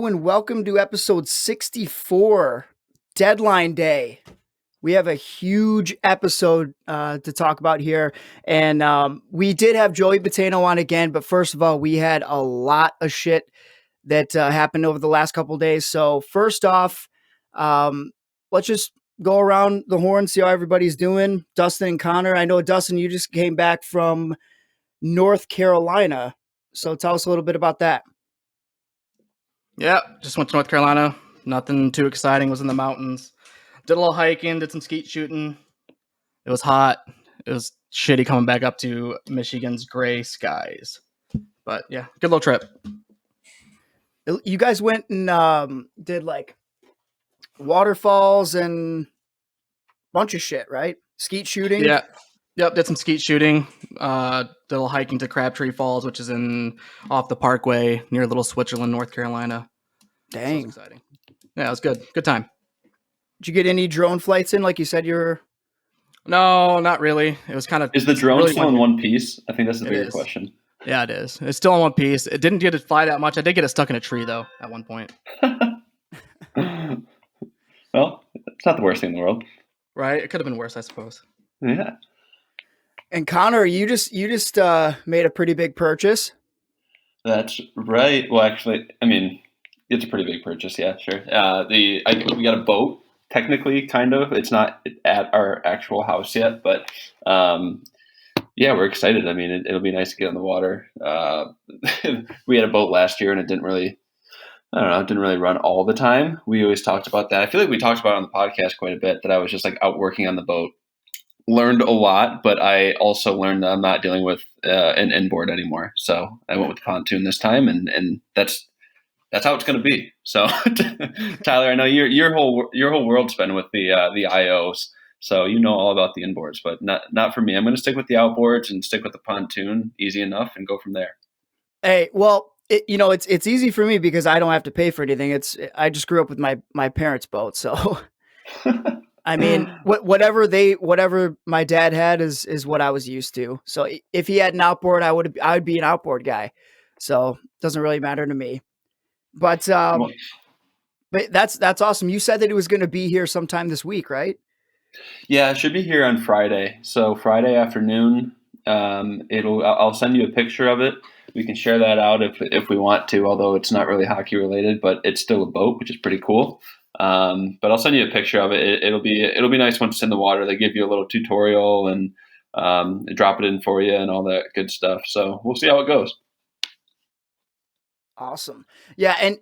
and welcome to episode 64, Deadline Day. We have a huge episode to talk about here, and we did have Joey Battaino on again, but first of all, we had a lot of shit that happened over the last couple of days. So first off, let's just go around the horn, see how everybody's doing. Dustin and Connor, I know, Dustin, you just came back from North Carolina, so tell us a little bit about that. Yeah, just went to North Carolina. Nothing too exciting. Was in the mountains. Did a little hiking, did some skeet shooting. It was hot. It was shitty coming back up to Michigan's gray skies. But yeah, good little trip. You guys went and did like waterfalls and bunch of shit, right? Skeet shooting. Yeah. Yep, did some skeet shooting. Did a little hiking to Crabtree Falls, which is off the Parkway near Little Switzerland, North Carolina. Dang. So it was exciting. Yeah, it was good. Good time. Did you get any drone flights in? Like you said, you're. No, not really. It was kind of. Is the drone really still in one piece? I think that's the bigger question. Yeah, it is. It's still in one piece. It didn't get to fly that much. I did get it stuck in a tree though at one point. Well, it's not the worst thing in the world, right? It could have been worse, I suppose. Yeah. And Connor, you just made a pretty big purchase. That's right. Well, actually, I mean, it's a pretty big purchase. Yeah, sure. We got a boat. Technically, kind of. It's not at our actual house yet, but yeah, we're excited. I mean, it'll be nice to get on the water. We had a boat last year, and it didn't really run all the time. We always talked about that. I feel like we talked about it on the podcast quite a bit, that I was just like out working on the boat. Learned a lot, but I also learned that I'm not dealing with an inboard anymore. So I went with the pontoon this time, and that's how it's going to be. So Tyler, I know your whole world's been with the IOs, so you know all about the inboards, but not for me. I'm going to stick with the outboards and stick with the pontoon, easy enough, and go from there. Hey, well, it's easy for me because I don't have to pay for anything. I just grew up with my parents' boat, so. I mean, whatever my dad had is what I was used to. So if he had an outboard, I would be an outboard guy. So it doesn't really matter to me. But that's awesome. You said that it was going to be here sometime this week, right? Yeah, it should be here on Friday. So Friday afternoon, I'll send you a picture of it. We can share that out if we want to, although it's not really hockey related, but it's still a boat, which is pretty cool. But I'll send you a picture of it. It'll be nice once it's in the water. They give you a little tutorial and drop it in for you and all that good stuff. So we'll see how it goes. Awesome. Yeah. And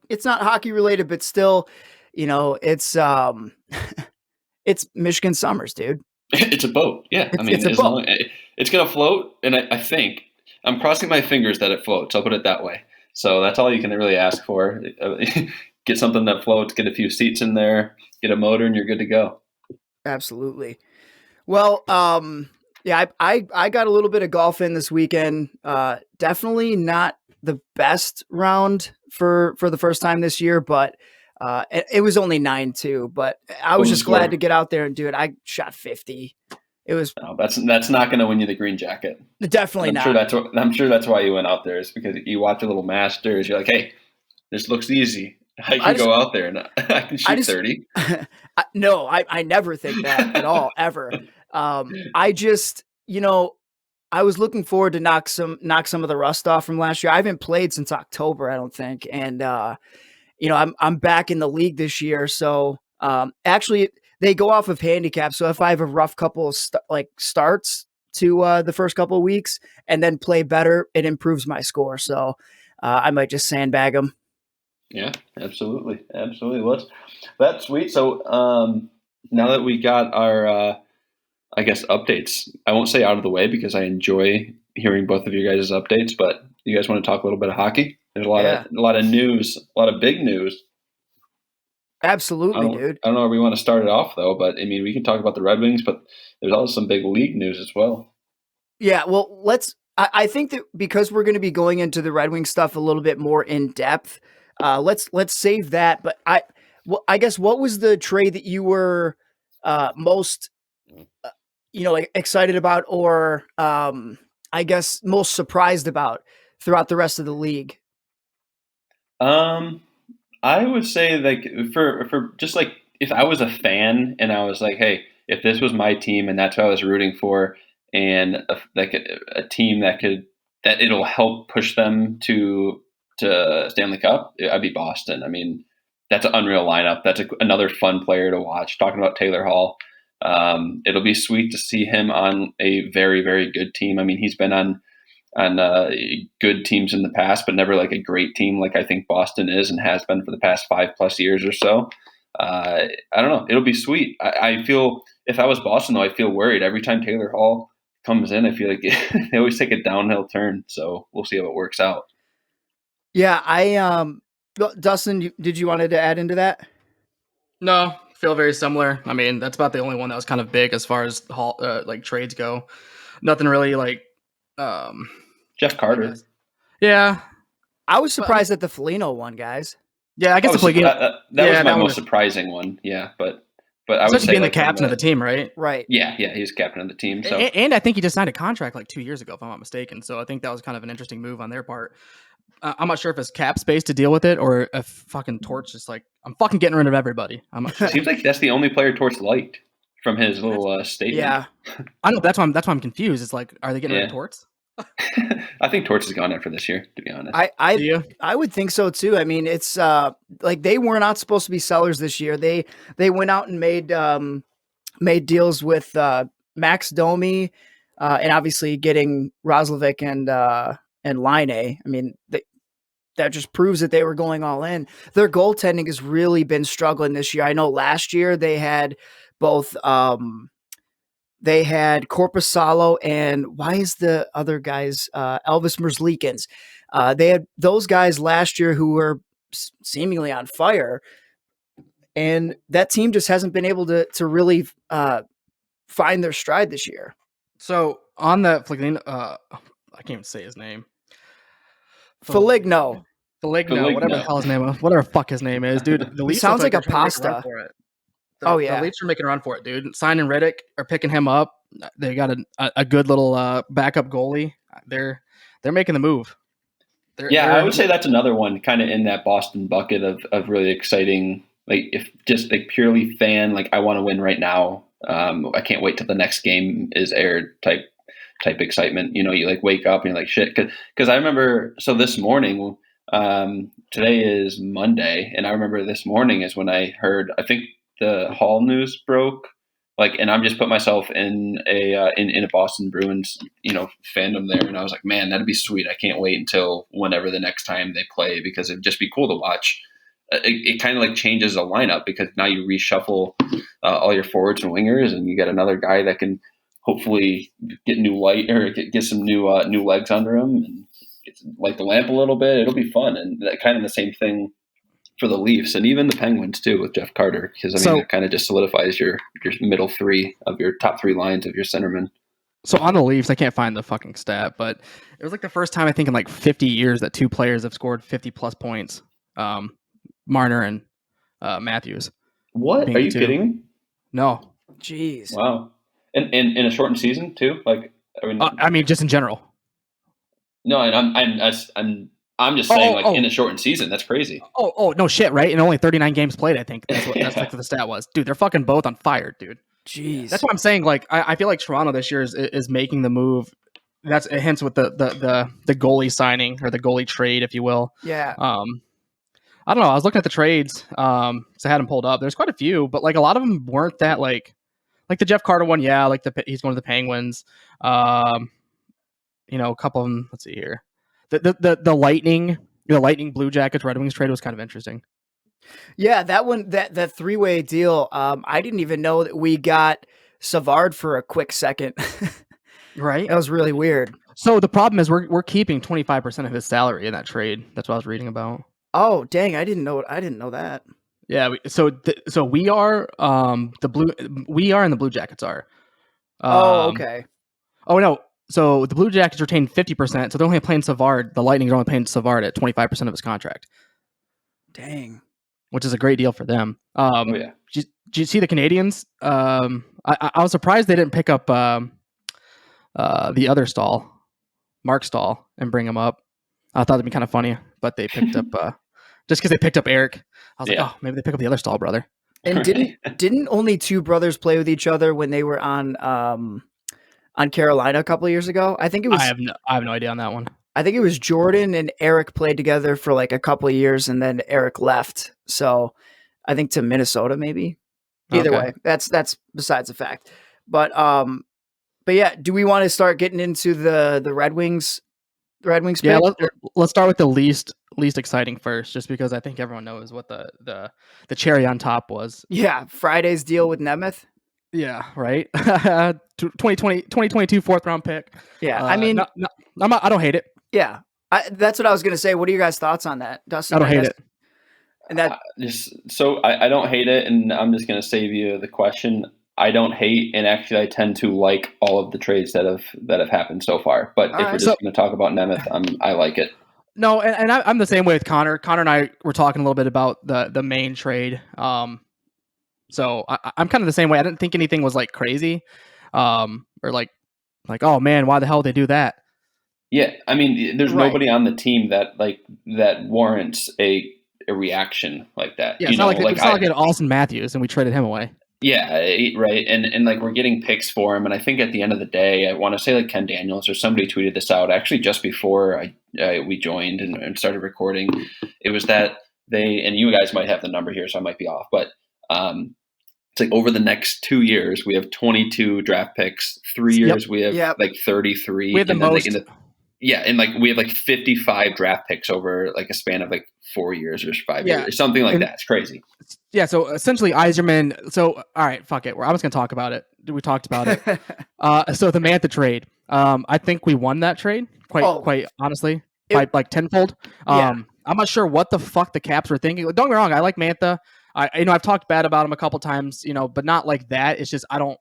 it's not hockey related, but still, it's it's Michigan summers, dude. It's a boat. Yeah. I mean, it's going to float. And I think I'm crossing my fingers that it floats. I'll put it that way. So that's all you can really ask for. Get something that floats, get a few seats in there, get a motor, and you're good to go. Absolutely. Well, yeah, I got a little bit of golf in this weekend. Definitely not the best round for the first time this year, but it was only 9-2. But I was just glad to get out there and do it. I shot 50. It was. No, that's not going to win you the green jacket. Definitely not. I'm sure that's why you went out there, is because you watch a little Masters. You're like, hey, this looks easy. I can go out there and I can shoot 30. No, I never think that at all, ever. I just, I was looking forward to knock some of the rust off from last year. I haven't played since October, I don't think. And, I'm back in the league this year. So actually, they go off of handicap. So if I have a rough couple of starts to the first couple of weeks and then play better, it improves my score. So I might just sandbag them. Yeah, absolutely. Well, that's sweet. So now that we got our, I guess, updates, I won't say out of the way because I enjoy hearing both of you guys' updates, but you guys want to talk a little bit of hockey? There's a lot of news, a lot of big news. Absolutely, dude. I don't know where we want to start it off, though, but I mean, we can talk about the Red Wings, but there's also some big league news as well. Yeah, well, I think that because we're going to be going into the Red Wings stuff a little bit more in depth, let's save that. But I guess what was the trade that you were most excited about, or I guess most surprised about throughout the rest of the league? I would say like for just like if I was a fan and I was like, hey, if this was my team and that's what I was rooting for, and a team that it'll help push them to Stanley Cup, I'd be Boston. I mean, that's an unreal lineup. That's another fun player to watch. Talking about Taylor Hall, it'll be sweet to see him on a very very good team. I mean, he's been on good teams in the past, but never like a great team like I think Boston is and has been for the past 5+ years or so. I don't know. It'll be sweet. I feel if I was Boston though, I feel worried every time Taylor Hall comes in. I feel like they always take a downhill turn. So we'll see how it works out. Yeah, Dustin, did you wanted to add into that? No, feel very similar. I mean, that's about the only one that was kind of big as far as like trades go. Nothing really like. Jeff Carter. Yeah, I was surprised at the Foligno one, guys. Yeah, I guess that was my most surprising one. Yeah, but I would say being the captain of the team, right? Right. Yeah, he's captain of the team. So and I think he just signed a contract like 2 years ago, if I'm not mistaken. So I think that was kind of an interesting move on their part. I'm not sure if it's cap space to deal with it or if fucking Torch is like, I'm fucking getting rid of everybody. I'm not sure. Seems like that's the only player Torch liked from his little statement. Yeah, I know that's why I'm confused. It's like, are they getting rid of Torts? I think Torch is gone after this year, to be honest. I would think so too. I mean, it's like they were not supposed to be sellers this year. They went out and made deals with Max Domi and obviously getting Roslovic and Line. I mean, that just proves that they were going all in. Their goaltending has really been struggling this year. I know last year they had both they had Korpisalo and why is the other guys Elvis Merzlikins. They had those guys last year who were seemingly on fire, and that team just hasn't been able to really find their stride this year. So on that Foligno, I can't even say his name. Foligno, whatever the hell his name is, whatever fuck his name is, dude. The Leafs sounds like a pasta. The Leafs are making a run for it, dude. Signing Riddick or picking him up. They got a good little backup goalie. They're making the move. I would say that's another one kind of in that Boston bucket of really exciting. Like if just like purely fan, like I want to win right now. I can't wait till the next game is aired type excitement. You know, you like wake up and you're like shit. Cause I remember, so this morning, today is Monday. And I remember this morning is when I heard, I think the Hall news broke, like, and I'm just put myself in a Boston Bruins, fandom there. And I was like, man, that'd be sweet. I can't wait until whenever the next time they play, because it'd just be cool to watch. It kind of like changes the lineup because now you reshuffle all your forwards and wingers, and you get another guy that can hopefully get new light or get some new legs under him and light the lamp a little bit. It'll be fun, and that kind of the same thing for the Leafs and even the Penguins too with Jeff Carter, because it kind of just solidifies your middle three of your top three lines of your centerman. So on the Leafs, I can't find the fucking stat, but it was like the first time I think in like 50 years that two players have scored 50 plus points. Marner and Matthews. What? Are you kidding? No. Jeez. Wow. And in a shortened season too? Like, I mean, just in general. No, and I'm just saying, in a shortened season, that's crazy. Oh, no shit, right? And only 39 games played, I think. That's what the stat was. Dude, they're fucking both on fire, dude. Jeez. That's what I'm saying. Like, I feel like Toronto this year is making the move. That's hence with the goalie signing or the goalie trade, if you will. Yeah. I don't know. I was looking at the trades. So I had them pulled up. There's quite a few, but like a lot of them weren't that like the Jeff Carter one. Yeah, like he's going to the Penguins. A couple of them. Let's see here. The Lightning Blue Jackets Red Wings trade was kind of interesting. Yeah, that one, that three-way deal. I didn't even know that we got Savard for a quick second. Right. That was really weird. So the problem is we're keeping 25% of his salary in that trade. That's what I was reading about. Oh, dang! I didn't know that. Yeah. So we are we are and the Blue Jackets are. Okay. Oh no. So the Blue Jackets retain 50%. So they're only paying Savard. The Lightning are only paying Savard at 25% of his contract. Dang. Which is a great deal for them. Yeah. Did you see the Canadians? I was surprised they didn't pick up the other Stahl, Mark Stahl, and bring him up. I thought it'd be kind of funny, but they picked up just because they picked up Eric. I was Yeah. like, oh, maybe they pick up the other Stahl brother. And didn't only two brothers play with each other when they were on Carolina a couple of years ago? I think it was. I have no idea on that one. I think it was Jordan and Eric played together for like a couple of years, and then Eric left. So I think to Minnesota, maybe. Either Okay. way, that's besides the fact. But yeah, do we want to start getting into the Red Wings? The Red Wings. Yeah, pick? let's start with the least exciting first, just because I think everyone knows what the cherry on top was. Yeah, Friday's deal with Nemeth. Yeah, right. 2022 fourth round pick. Yeah, I mean, I don't hate it. yeah, that's what I was gonna say. What are your guys' thoughts on that, Dustin? I don't hate it. And that I don't hate it, and I'm just going to save you the question. I don't hate, and actually, I tend to like all of the trades that have happened so far. But if we're just going to talk about Nemeth, I like it. No, and I'm the same way with Connor. Connor and I were talking a little bit about the main trade. So I'm kind of the same way. I didn't think anything was like crazy, or like oh man, why the hell would they do that? Yeah, I mean, there's Right. nobody on the team that warrants a reaction like that. Yeah, it's not like we had Austin Matthews and we traded him away. Yeah, right. And like we're getting picks for him. And I think at the end of the day, I want to say like Ken Daniels or somebody tweeted this out actually just before we joined and started recording. It was that and you guys might have the number here, so I might be off, but it's like over the next 2 years, we have 22 draft picks. 3 years, we have like 33. We have the most. And like we have like 55 draft picks over like a span of like 4 years or 5 years or something like that. It's crazy. Yeah. So essentially, Yzerman. So all right, fuck it. I'm just gonna talk about it. We talked about it. So the Mantha trade. I think we won that trade quite honestly by like tenfold. I'm not sure what the fuck the Caps were thinking. Don't get me wrong. I like Mantha. I've talked bad about him a couple times. But not like that. It's just I don't.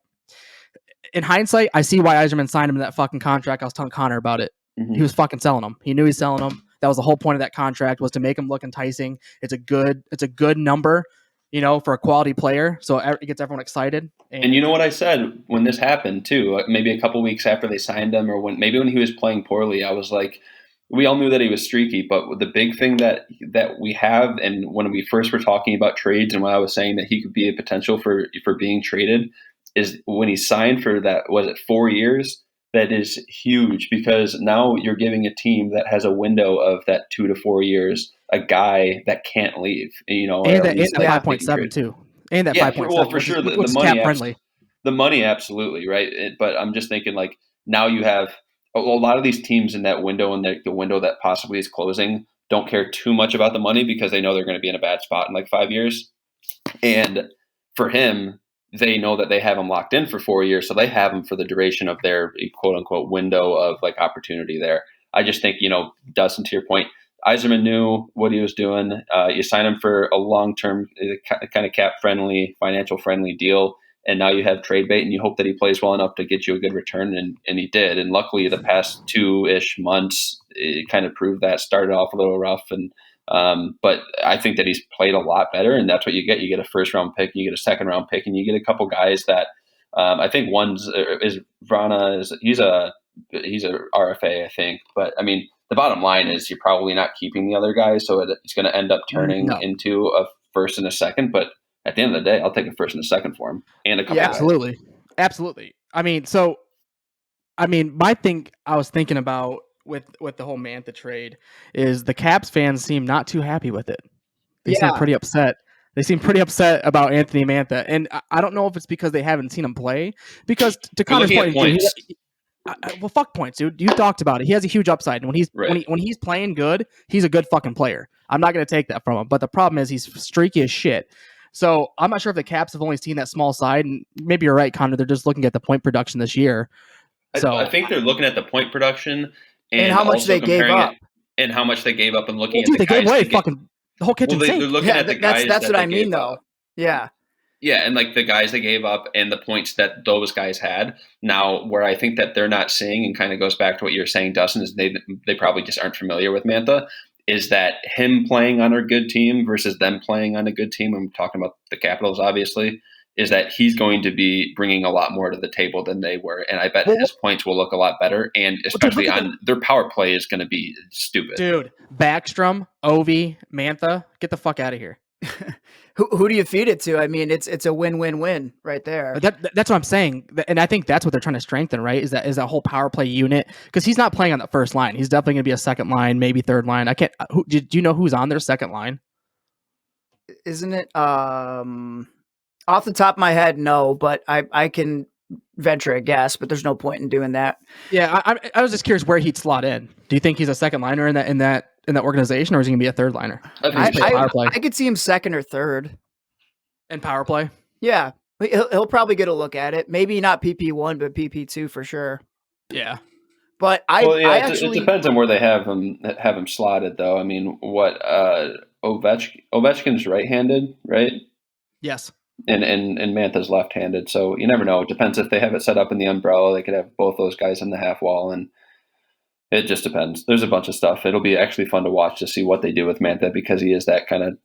In hindsight, I see why Yzerman signed him to that fucking contract. I was telling Connor about it. Mm-hmm. He was fucking selling them. He knew he was selling them. That was the whole point of that contract, was to make him look enticing. It's a good number, for a quality player. So it gets everyone excited. And you know what I said when this happened too? Maybe a couple weeks after they signed him, or when he was playing poorly, I was like, we all knew that he was streaky. But the big thing that we have, and when we first were talking about trades, and when I was saying that he could be a potential for being traded, is when he signed for that, was it 4 years? That is huge, because now you're giving a team that has a window of that 2 to 4 years, a guy that can't leave, and that 5.7 too, and that 5.7. Well, for sure, the money, friendly. The money, absolutely right. But I'm just thinking, like, now you have a lot of these teams in that window, and the window that possibly is closing, don't care too much about the money because they know they're going to be in a bad spot in like 5 years. And for him, they know that they have him locked in for 4 years, so they have him for the duration of their quote unquote window of like opportunity there. I just think, Dustin, to your point, Yzerman knew what he was doing. You sign him for a long-term kind of cap-friendly, financial-friendly deal, and now you have trade bait, and you hope that he plays well enough to get you a good return, and he did. And luckily, the past 2-ish months, it kind of proved that. Started off a little rough, and but I think that he's played a lot better, and that's what you get. You get a first-round pick, you get a second-round pick, and you get a couple guys that I think one's is Vrana. He's a RFA, I think. But I mean, the bottom line is you're probably not keeping the other guys, so it's going to end up turning into a first and a second. But at the end of the day, I'll take a first and a second for him, and a couple. Yeah, guys. Absolutely. I mean, my thing I was thinking about with the whole Mantha trade is the Caps fans seem not too happy with it. They seem pretty upset. They seem pretty upset about Anthony Mantha, and I don't know if it's because they haven't seen him play. Because to Connor's point, well, fuck points, dude. You talked about it. He has a huge upside, and when he's playing good, he's a good fucking player. I'm not going to take that from him. But the problem is he's streaky as shit. So I'm not sure if the Caps have only seen that small side, and maybe you're right, Connor. They're just looking at the point production this year. So I think they're looking at the point production and how much they gave up, and how much they gave up, and looking at the guys gave away fucking the whole kitchen sink. They're looking at the guys. That's what I mean, though. Yeah. Yeah, and like the guys they gave up and the points that those guys had. Now, where I think that they're not seeing, and kind of goes back to what you're saying, Dustin, is they probably just aren't familiar with Mantha, is that him playing on a good team versus them playing on a good team. I'm talking about the Capitals, obviously, is that he's going to be bringing a lot more to the table than they were. And I bet his points will look a lot to and especially on their power play is going to be stupid. Dude, Backstrom, Ovi, Mantha, get the fuck out of here. Who do you feed it to? I mean, it's a win-win-win right there. That's what I'm saying, and I think that's what they're trying to strengthen, right? Is that whole power play unit? Because he's not playing on the first line. He's definitely going to be a second line, maybe third line. I can't. Do you know who's on their second line? Isn't it? Off the top of my head, no, but I can venture a guess, but there's no point in doing that. Yeah, I was just curious where he'd slot in. Do you think he's a second liner in that organization, or is he going to be a third liner? I could see him second or third. And power play? Yeah. He'll probably get a look at it. Maybe not PP1, but PP2 for sure. Yeah. But it depends on where they have him slotted, though. I mean, what Ovechkin's right-handed, right? Yes. And Mantha's left-handed, so you never know. It depends if they have it set up in the umbrella. They could have both those guys in the half wall, and it just depends. There's a bunch of stuff. It'll be actually fun to watch to see what they do with Mantha because he is that kind of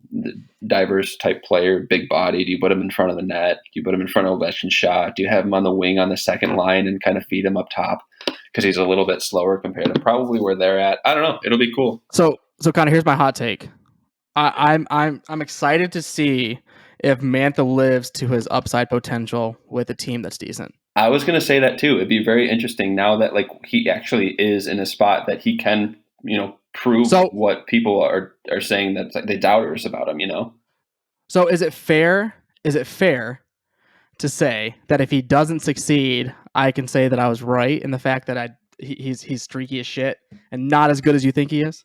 diverse type player, big body. Do you put him in front of the net? Do you put him in front of Ovechkin's shot? Do you have him on the wing on the second line and kind of feed him up top because he's a little bit slower compared to probably where they're at? I don't know. It'll be cool. So kind of here's my hot take. I'm excited to see if Mantha lives to his upside potential with a team that's decent. I was going to say that too. It'd be very interesting now that like he actually is in a spot that he can, prove what people are saying that like, they doubters about him, So is it fair to say that if he doesn't succeed, I can say that I was right in the fact that he's streaky as shit and not as good as you think he is?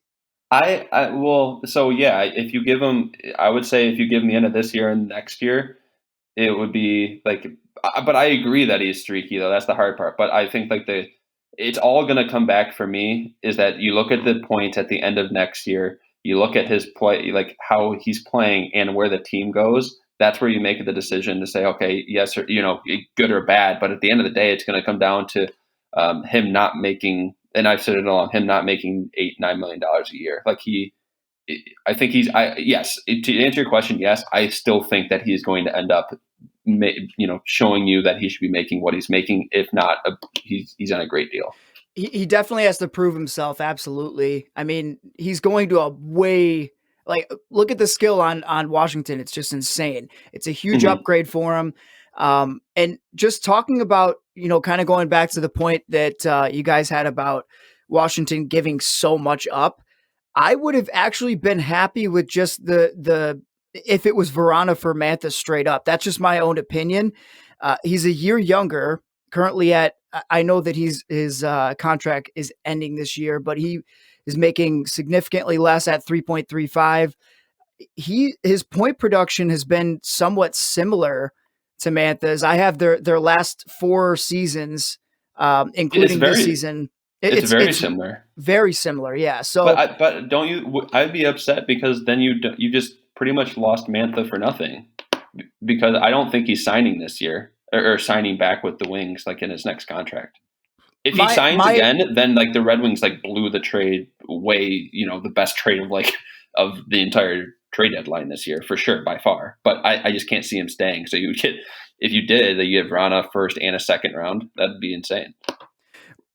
If you give him, I would say if you give him the end of this year and next year, it would be like, but I agree that he's streaky though. That's the hard part. But I think like it's all going to come back for me is that you look at the points at the end of next year, you look at his play, like how he's playing and where the team goes. That's where you make the decision to say, okay, yes, or, good or bad. But at the end of the day, it's going to come down to him not making, and I've said it all, him not making $8-9 million a year. Like yes, to answer your question, yes, I still think that he's going to end up, showing you that he should be making what he's making. If not, he's on a great deal. He definitely has to prove himself. Absolutely. I mean, he's going to look at the skill on Washington. It's just insane. It's a huge upgrade for him. And just talking about, kind of going back to the point that you guys had about Washington giving so much up, I would have actually been happy with just if it was Vrana for Mantha straight up. That's just my own opinion. He's a year younger, currently I know that his contract is ending this year, but he is making significantly less at 3.35. His point production has been somewhat similar to Mantha's. I have their last 4 seasons, including this season. It's very similar. Very similar, yeah. So, but don't you? I'd be upset because then you just pretty much lost Mantha for nothing, because I don't think he's signing this year or signing back with the Wings like in his next contract. If he signs again, then like the Red Wings like blew the trade away. The best trade of the entire trade deadline this year for sure by far. But I just can't see him staying. So if you did, you get Vrana first and a second round. That'd be insane.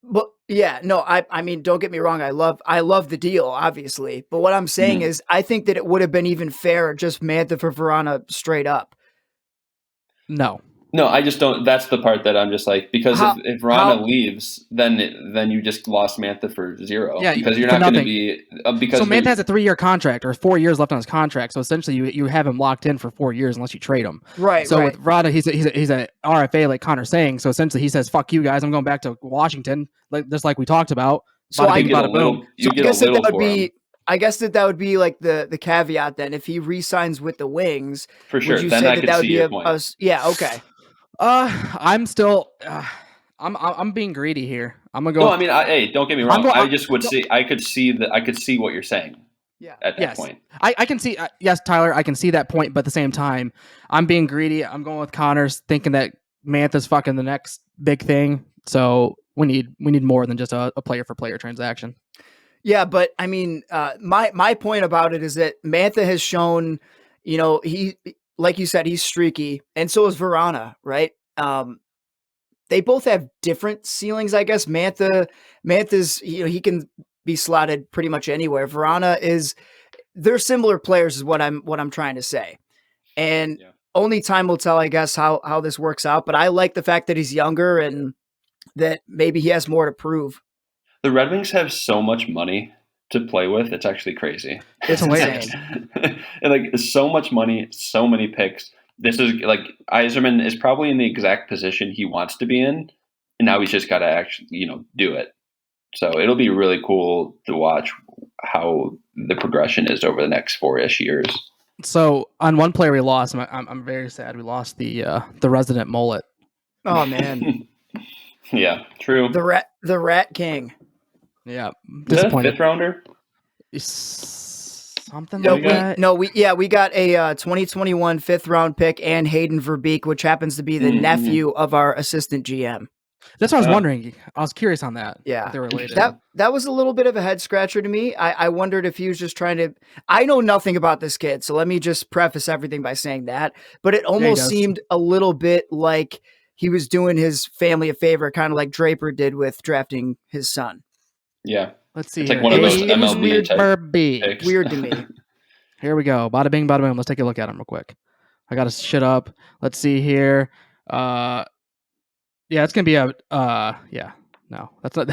But yeah, no, I mean, don't get me wrong. I love the deal, obviously. But what I'm saying is, I think that it would have been even fairer just Mantha for Vrana straight up. No, I just don't. That's the part that I'm just like, because if Vrana leaves, then you just lost Mantha for zero. Yeah, because you're not going to be So Mantha has a 3-year contract or 4 years left on his contract. So essentially, you have him locked in for 4 years unless you trade him. Right. So with Vrana, he's a RFA like Connor's saying. So essentially, he says, "Fuck you guys, I'm going back to Washington," like we talked about. So I guess that would be like the caveat then. If he re-signs with the Wings, for sure, would you then say I that would be yeah, okay. I'm still, I'm being greedy here. I'm gonna go. No, I mean, hey, don't get me wrong. I could see what you're saying. Yeah. At that point, I can see. Yes, Tyler, I can see that point. But at the same time, I'm being greedy. I'm going with Connors, thinking that Mantha's fucking the next big thing. So we need more than just a player for player transaction. Yeah, but I mean, my point about it is that Mantha has shown, like you said, he's streaky, and so is Vrana, right? They both have different ceilings, I guess. Mantha's, he can be slotted pretty much anywhere. They're similar players, is what I'm trying to say, and only time will tell, I guess, how this works out. But I like the fact that he's younger and that maybe he has more to prove. The Red Wings have so much money to play with. It's actually crazy. It's insane. And like so much money, so many picks. This is like Yzerman is probably in the exact position he wants to be in, and now he's just got to actually, do it. So it'll be really cool to watch how the progression is over the next 4-ish years. So on one player we lost, I'm very sad. We lost the resident mullet. Oh man. Yeah, true. The Rat King. Yeah, is that a 5th rounder? Something no, like that. We got a 2021 5th round pick and Hayden Verbeek, which happens to be the nephew of our assistant GM. That's what I was wondering. I was curious on that. Yeah, they're related. That was a little bit of a head scratcher to me. I wondered if he was just trying to. I know nothing about this kid, so let me just preface everything by saying that. But it almost seemed a little bit like he was doing his family a favor, kind of like Draper did with drafting his son. Yeah. Let's see. It's like one of those MLB type picks. Weird to me. Here we go. Bada bing, bada boom. Let's take a look at him real quick. I got to shit up. Let's see here. Yeah, it's gonna be a. Yeah, no, that's not.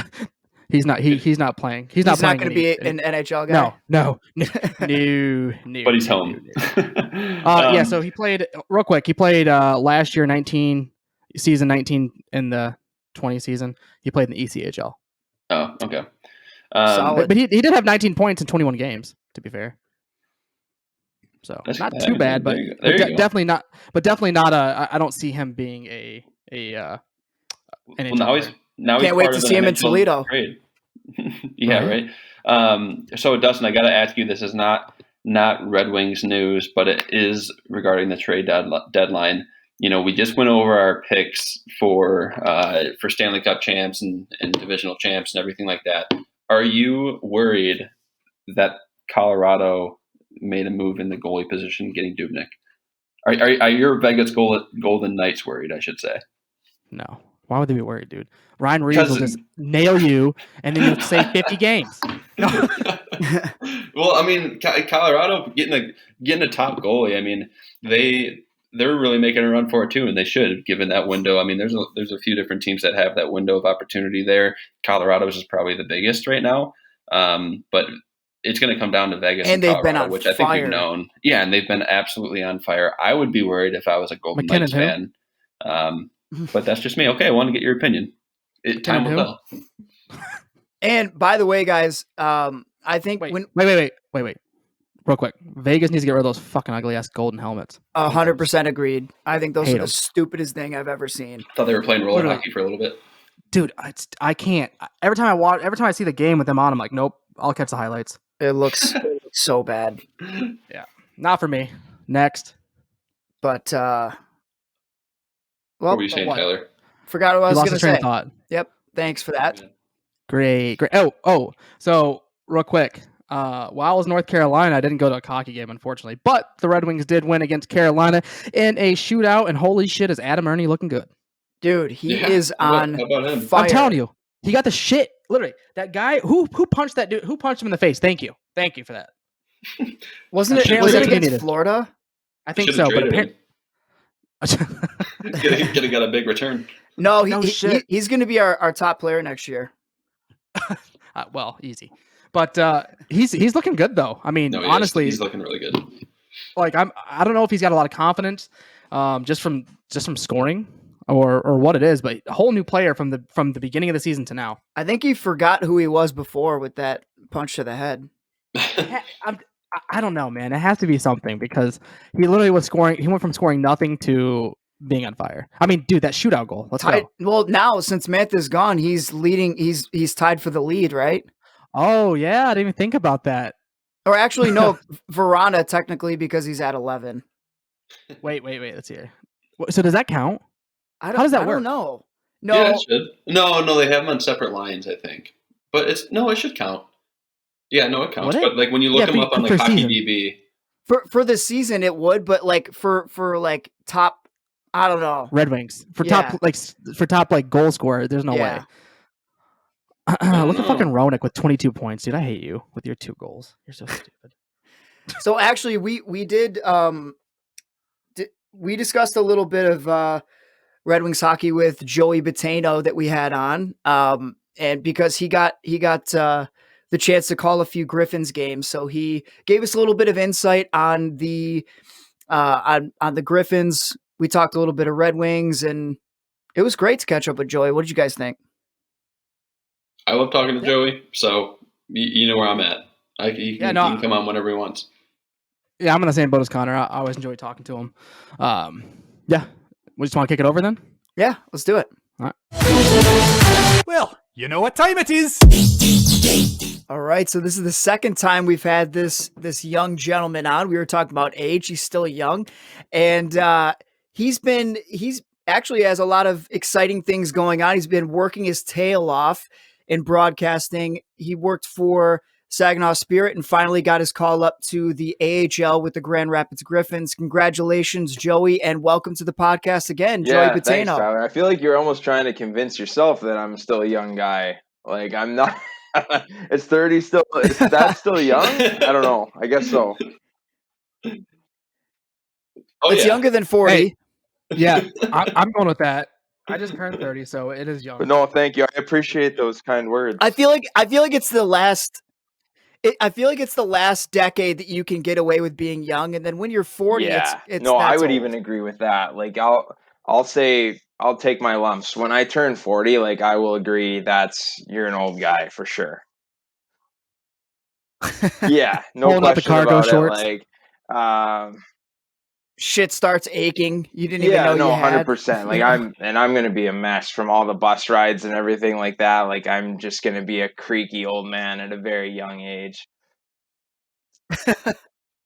He's not. He's not playing. He's not going to be an NHL guy. No. But he's home. Yeah. So he played real quick. He played last year, season 19 in the 20 season. He played in the ECHL. Oh, okay. But he did have 19 points in 21 games. To be fair, so that's not too bad, but definitely not. But definitely not. I don't see him being a. Well, now can't wait to see him in Toledo. Yeah, right. So Dustin, I got to ask you. This is not Red Wings news, but it is regarding the trade deadline. We just went over our picks for Stanley Cup champs and divisional champs and everything like that. Are you worried that Colorado made a move in the goalie position, getting Dubnyk? Are your Vegas Golden Knights worried? I should say. No. Why would they be worried, dude? Ryan Reeves will just nail you, and then you'll say 50 games. No. Well, I mean, Colorado getting a top goalie. I mean, they're really making a run for it too, and they should, given that window. I mean, there's a few different teams that have that window of opportunity there. Colorado's is probably the biggest right now, but it's going to come down to Vegas and they've Colorado, been on which fire. I think we've known. Yeah, and they've been absolutely on fire. I would be worried if I was a Golden Knights fan. But that's just me. Okay, I want to get your opinion. Time will tell. And by the way, guys, I think wait, real quick. Vegas needs to get rid of those fucking ugly ass golden helmets. 100% agreed. I think those are the stupidest thing I've ever seen. I thought they were playing roller hockey for a little bit. Dude, I can't. Every time I see the game with them on, I'm like, nope. I'll catch the highlights. It looks so bad. Yeah, not for me. Next, but what were you saying, Tyler? Forgot what I was going to say. Thought. Yep. Thanks for that. Great. Oh. So real quick, while I was North Carolina, I didn't go to a hockey game, unfortunately. But the Red Wings did win against Carolina in a shootout, and holy shit, is Adam Ernie looking good? Dude, he is on fire. I'm telling you, he got the shit. Literally, that guy who punched that dude, who punched him in the face. Thank you for that. Wasn't it against Florida? I think so, but apparently. Could have got a big return. No, he's going to be our top player next year. Well, easy, but he's looking good though. I mean, honestly, he's looking really good. Like I don't know if he's got a lot of confidence, just from scoring or what it is, but a whole new player from the beginning of the season to now. I think he forgot who he was before with that punch to the head. I don't know, man. It has to be something because he literally was scoring. He went from scoring nothing to being on fire. I mean, dude, that shootout goal. Let's go. Well, now since Mantha's gone, he's leading. He's tied for the lead, right? Oh yeah, I didn't even think about that. Or actually, no, Vrana technically because he's at 11. Wait. Let's see. So does that count? How does that work? I don't know. No, yeah, it should. No, they have them on separate lines, I think. But it should count. Yeah, no, it counts. But like when you look them up on like Hockey DB, For the season it would, but like for like top, I don't know. Red Wings for Yeah. top goal scorer. There's no way. Look at fucking Roenick with 22 points, dude. I hate you with your 2 goals. You're so stupid. So actually, we did we discussed a little bit of Red Wings hockey with Joey Battaino that we had on, and because he got the chance to call a few Griffins games, so he gave us a little bit of insight on the Griffins. We talked a little bit of Red Wings, and it was great to catch up with Joey. What did you guys think? I love talking to Joey, so you know where I'm at. He can come on whenever he wants. Yeah, I'm in the same boat as Connor. I always enjoy talking to him. Yeah. We just want to kick it over then? Yeah, let's do it. All right. Well, you know what time it is. All right, so this is the second time we've had this young gentleman on. We were talking about age. He's still young, and he's actually has a lot of exciting things going on. He's been working his tail off in broadcasting. He worked for Saginaw Spirit and finally got his call up to the AHL with the Grand Rapids Griffins. Congratulations, Joey, and welcome to the podcast again, Joey Battaino. Thanks, Tyler. I feel like you're almost trying to convince yourself that I'm still a young guy. Like, I'm not. Is 30 still? Is that still young? I don't know. I guess so. It's younger than 40. Hey, yeah, I'm going with that. I just turned 30, so it is young. But no, thank you. I appreciate those kind words. I feel like it's the last. I feel like it's the last decade that you can get away with being young, and then when you're 40, it's no. I would old. even agree with that. Like, I'll say I'll take my lumps when I turn 40. Like, I will agree you're an old guy for sure. Yeah, no question about it. Shorts. Like, shit starts aching. You didn't even know you had. 100%. Like, I'm going to be a mess from all the bus rides and everything like that. Like, I'm just going to be a creaky old man at a very young age.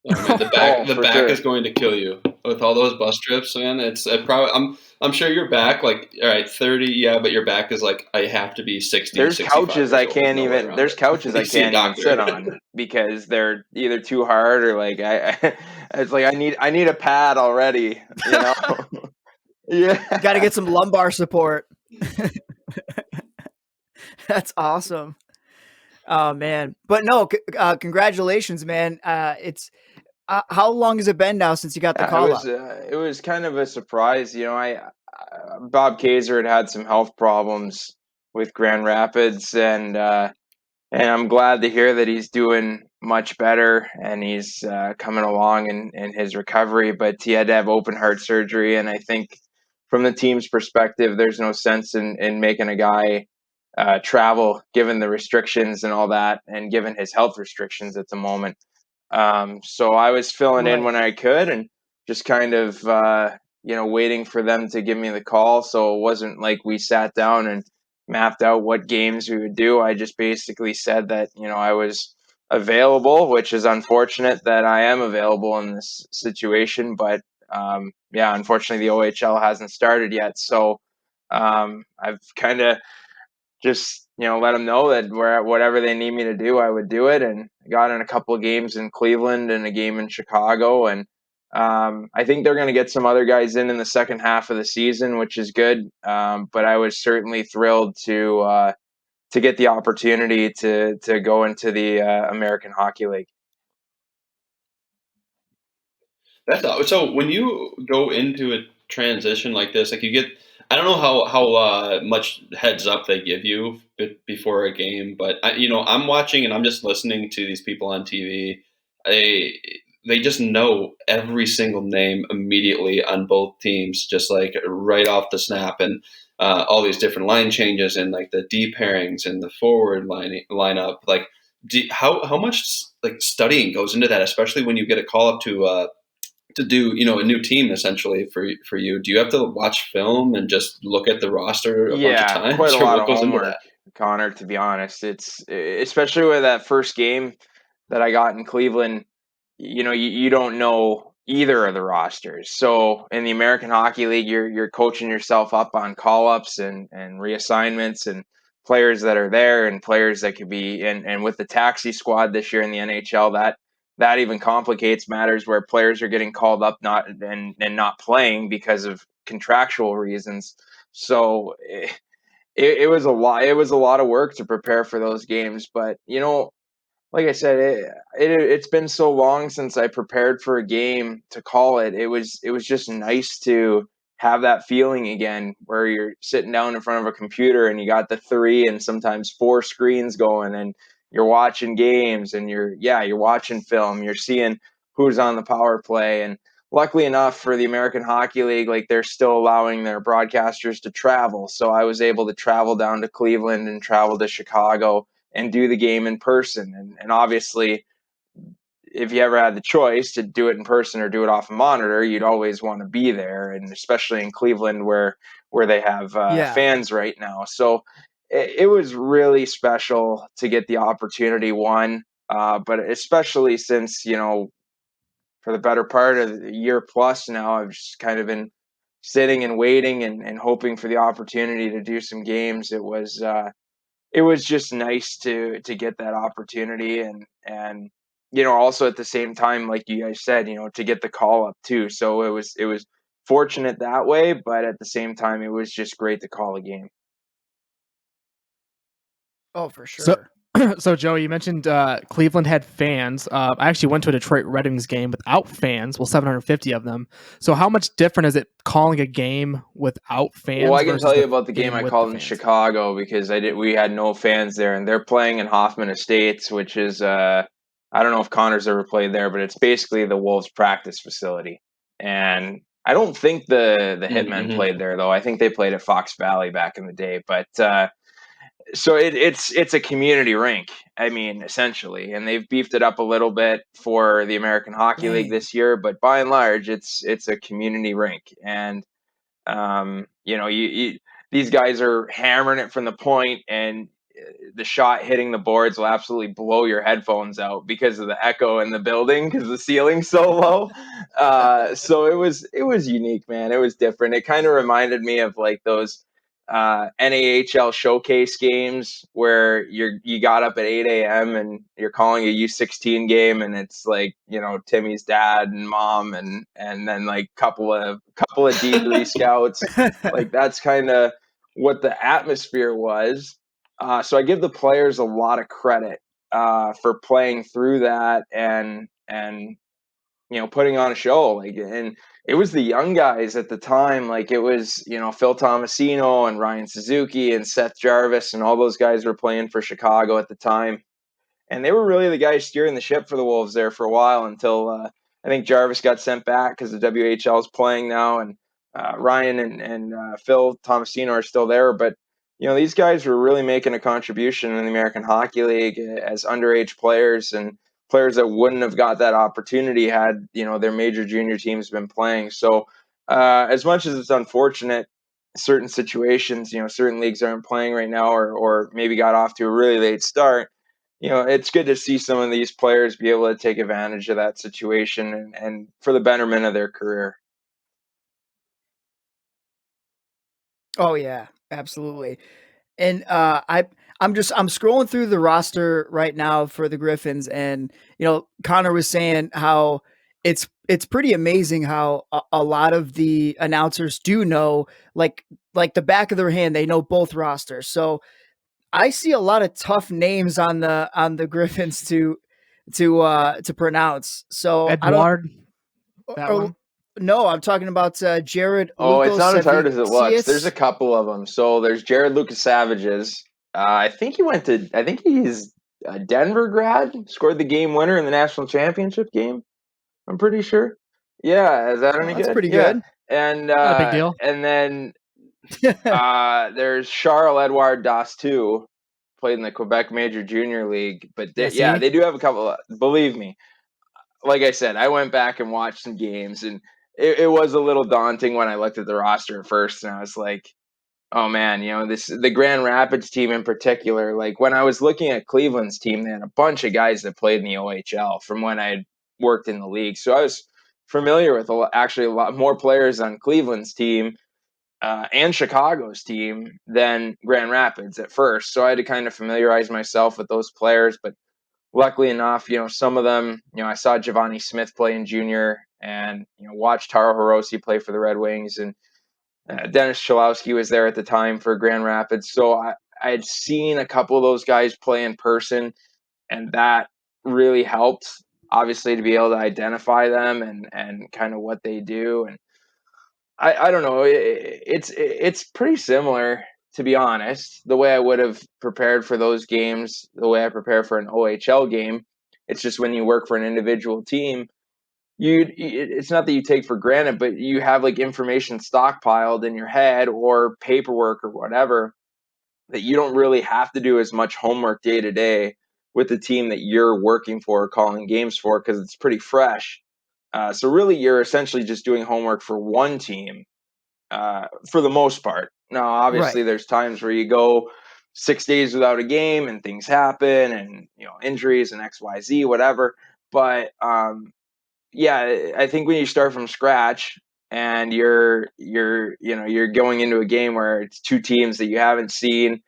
The back is going to kill you with all those bus trips, man. It's probably I'm sure your back, like, all right, 30, yeah, but your back is like, I have to be 60. There's couches I can't even. There's couches I can't even sit on because they're either too hard or like it's like I need a pad already. You know. Yeah. Got to get some lumbar support. That's awesome. Oh man, but no, congratulations, man. It's how long has it been now since you got the call up? It was kind of a surprise. You know, Bob Kaiser had some health problems with Grand Rapids, and I'm glad to hear that he's doing much better and he's coming along in his recovery. But he had to have open heart surgery, and I think from the team's perspective, there's no sense in making a guy travel given the restrictions and all that, and given his health restrictions at the moment. So I was filling in when I could and just kind of, waiting for them to give me the call. So it wasn't like we sat down and mapped out what games we would do. I just basically said that, I was available, which is unfortunate that I am available in this situation. But unfortunately the OHL hasn't started yet. So I've kind of just let them know that whatever they need me to do, I would do it. And I got in a couple of games in Cleveland and a game in Chicago, and I think they're going to get some other guys in the second half of the season, which is good. But I was certainly thrilled to get the opportunity to go into the American Hockey League. So when you go into a transition like this, like you get, I don't know how much heads up they give you before a game, but I'm watching and I'm just listening to these people on TV. They just know every single name immediately on both teams, just like right off the snap, and all these different line changes and like the D pairings and the forward lineup. Like, how much like studying goes into that, especially when you get a call up to do, a new team essentially for you? Do you have to watch film and just look at the roster a bunch of times? Quite a lot of homework, Connor, to be honest. It's especially with that first game that I got in Cleveland, you don't know either of the rosters. So in the American Hockey League, you're coaching yourself up on call-ups and reassignments and players that are there and players that could be, and with the taxi squad this year in the NHL, that even complicates matters where players are getting called up and not playing because of contractual reasons. So it was a lot. It was a lot of work to prepare for those games. But like I said, it's been so long since I prepared for a game to call it. It was just nice to have that feeling again, where you're sitting down in front of a computer and you got the 3 and sometimes 4 screens going, and you're watching games, and you're watching film. You're seeing who's on the power play, and luckily enough for the American Hockey League, like, they're still allowing their broadcasters to travel. So I was able to travel down to Cleveland and travel to Chicago and do the game in person. And obviously, if you ever had the choice to do it in person or do it off a monitor, you'd always want to be there, and especially in Cleveland where they have Yeah. fans right now. So it was really special to get the opportunity, one, but especially since, for the better part of a year plus now, I've just kind of been sitting and waiting and hoping for the opportunity to do some games. It was just nice to get that opportunity, and also at the same time, like you guys said, to get the call up too. So it was fortunate that way, but at the same time, it was just great to call a game. Oh, for So, sure. so Joey, you mentioned Cleveland had fans. I actually went to a Detroit Red Wings game without fans. Well, 750 of them. So, how much different is it calling a game without fans? Well, I can versus tell you the about the game I with the called in fans? Chicago, because we had no fans there, and they're playing in Hoffman Estates, which is I don't know if Connor's ever played there, but it's basically the Wolves practice facility. And I don't think the Hitmen Mm-hmm. played there, though. I think they played at Fox Valley back in the day. But so it's a community rink, I mean, essentially, and they've beefed it up a little bit for the American Hockey League Dang. this year, but by and large, it's a community rink. And these guys are hammering it from the point, and the shot hitting the boards will absolutely blow your headphones out because of the echo in the building, because the ceiling's so low. So it was unique, man. It was different. It kind of reminded me of like those NAHL showcase games where you got up at 8 a.m. and you're calling a U16 game, and it's like, Timmy's dad and mom, and then like couple of D3 scouts. Like, that's kind of what the atmosphere was. So I give the players a lot of credit for playing through that, and putting on a show. Like, and it was the young guys at the time. Like, it was, Phil Tomasino and Ryan Suzuki and Seth Jarvis, and all those guys were playing for Chicago at the time. And they were really the guys steering the ship for the Wolves there for a while, until I think Jarvis got sent back because the WHL is playing now, and Ryan and Phil Tomasino are still there. But these guys were really making a contribution in the American Hockey League as underage players, and players that wouldn't have got that opportunity had their major junior teams been playing. So as much as it's unfortunate, certain situations, certain leagues aren't playing right now, or maybe got off to a really late start. It's good to see some of these players be able to take advantage of that situation, and for the betterment of their career. Oh yeah, absolutely. And I'm scrolling through the roster right now for the Griffins, and Connor was saying how it's pretty amazing how a lot of the announcers do know, like the back of their hand, they know both rosters. So I see a lot of tough names on the Griffins to pronounce. So I don't. Edouard, that Or, one. no, I'm talking about Jared Oh, it's not as hard as it looks. There's a Lukosiewicz. couple of them. So there's Jared Lucas Savages. I think he's a Denver grad. Scored the game winner in the national championship game, I'm pretty sure. Yeah, is that Oh, any that's good? pretty Yeah. good. And Not a big deal. then there's Charles Edouard Das too, played in the Quebec Major Junior League. But Yes, they do have a couple believe me, like I said, I went back and watched some games, and it was a little daunting when I looked at the roster at first, and I was like, oh man, the Grand Rapids team in particular. Like, when I was looking at Cleveland's team, they had a bunch of guys that played in the OHL from when I had worked in the league. So I was familiar with actually a lot more players on Cleveland's team and Chicago's team than Grand Rapids at first. So I had to kind of familiarize myself with those players. But luckily enough, some of them, I saw Giovanni Smith play in junior, and watched Taro Hirose play for the Red Wings, and Dennis Chalowski was there at the time for Grand Rapids. So I had seen a couple of those guys play in person, and that really helped, obviously, to be able to identify them and kind of what they do. And I don't know, it's pretty similar, to be honest. The way I would have prepared for those games, the way I prepare for an OHL game, it's just when you work for an individual team, it's not that you take for granted, but you have like information stockpiled in your head or paperwork or whatever, that you don't really have to do as much homework day to day with the team that you're working for or calling games for, because it's pretty fresh. So really, you're essentially just doing homework for one team, for the most part. Now, obviously, Right. there's times where you go 6 days without a game and things happen, and injuries and XYZ, whatever. But yeah, I think when you start from scratch and you're going into a game where it's two teams that you haven't seen,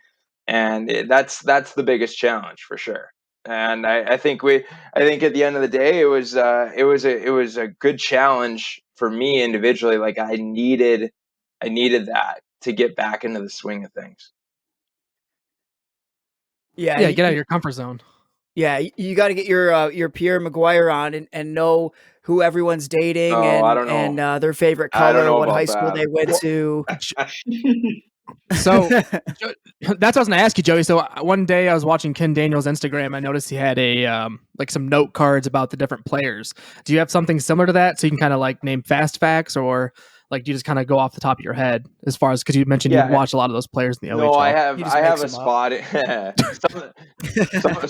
and that's the biggest challenge for sure. And I think at the end of the day, it was a good challenge for me individually. Like I needed that to get back into the swing of things. Yeah, Yeah, get out of your comfort zone. yeah, you got to get your Pierre Maguire on and know who everyone's dating Oh, I and don't know. their favorite I don't color, know what high about school that. they went to. So that's what I was going to ask you, Joey. So one day I was watching Ken Daniels' Instagram. I noticed he had a like some note cards about the different players. Do you have something similar to that, so you can kind of like name fast facts, or like do you just kind of go off the top of your head as far as, because you mentioned you Yeah. watch a lot of those players in the No, I OHL? have He just I have makes a them up. spot.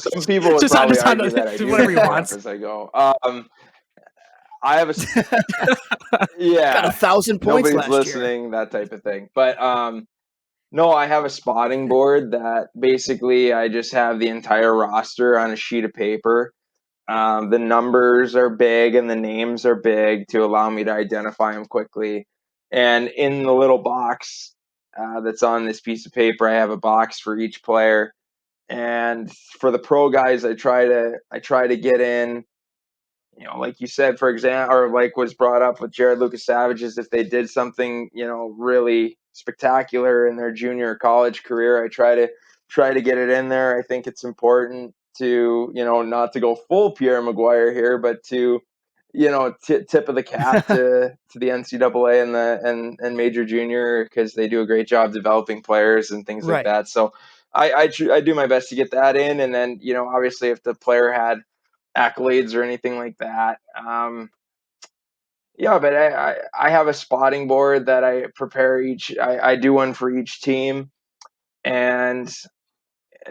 Some people would Just probably on argue that I do do whatever make he it up wants. as I go. I have Got yeah. 1,000 points Nobody's last year. listening, that type of thing. But no, I have a spotting board that basically I just have the entire roster on a sheet of paper. The numbers are big and the names are big to allow me to identify them quickly. And in the little box that's on this piece of paper, I have a box for each player. And for the pro guys, I try to get in, like you said, for example, or like was brought up with Jared Lucas Savages, if they did something, really spectacular in their junior or college career, I try to get it in there. I think it's important to, not to go full Pierre Maguire here, but to, tip of the cap to the NCAA and and major junior, because they do a great job developing players and things like Right. that. So I do my best to get that in, and then obviously if the player had accolades or anything like that. Yeah, but I have a spotting board that I prepare I do one for each team, and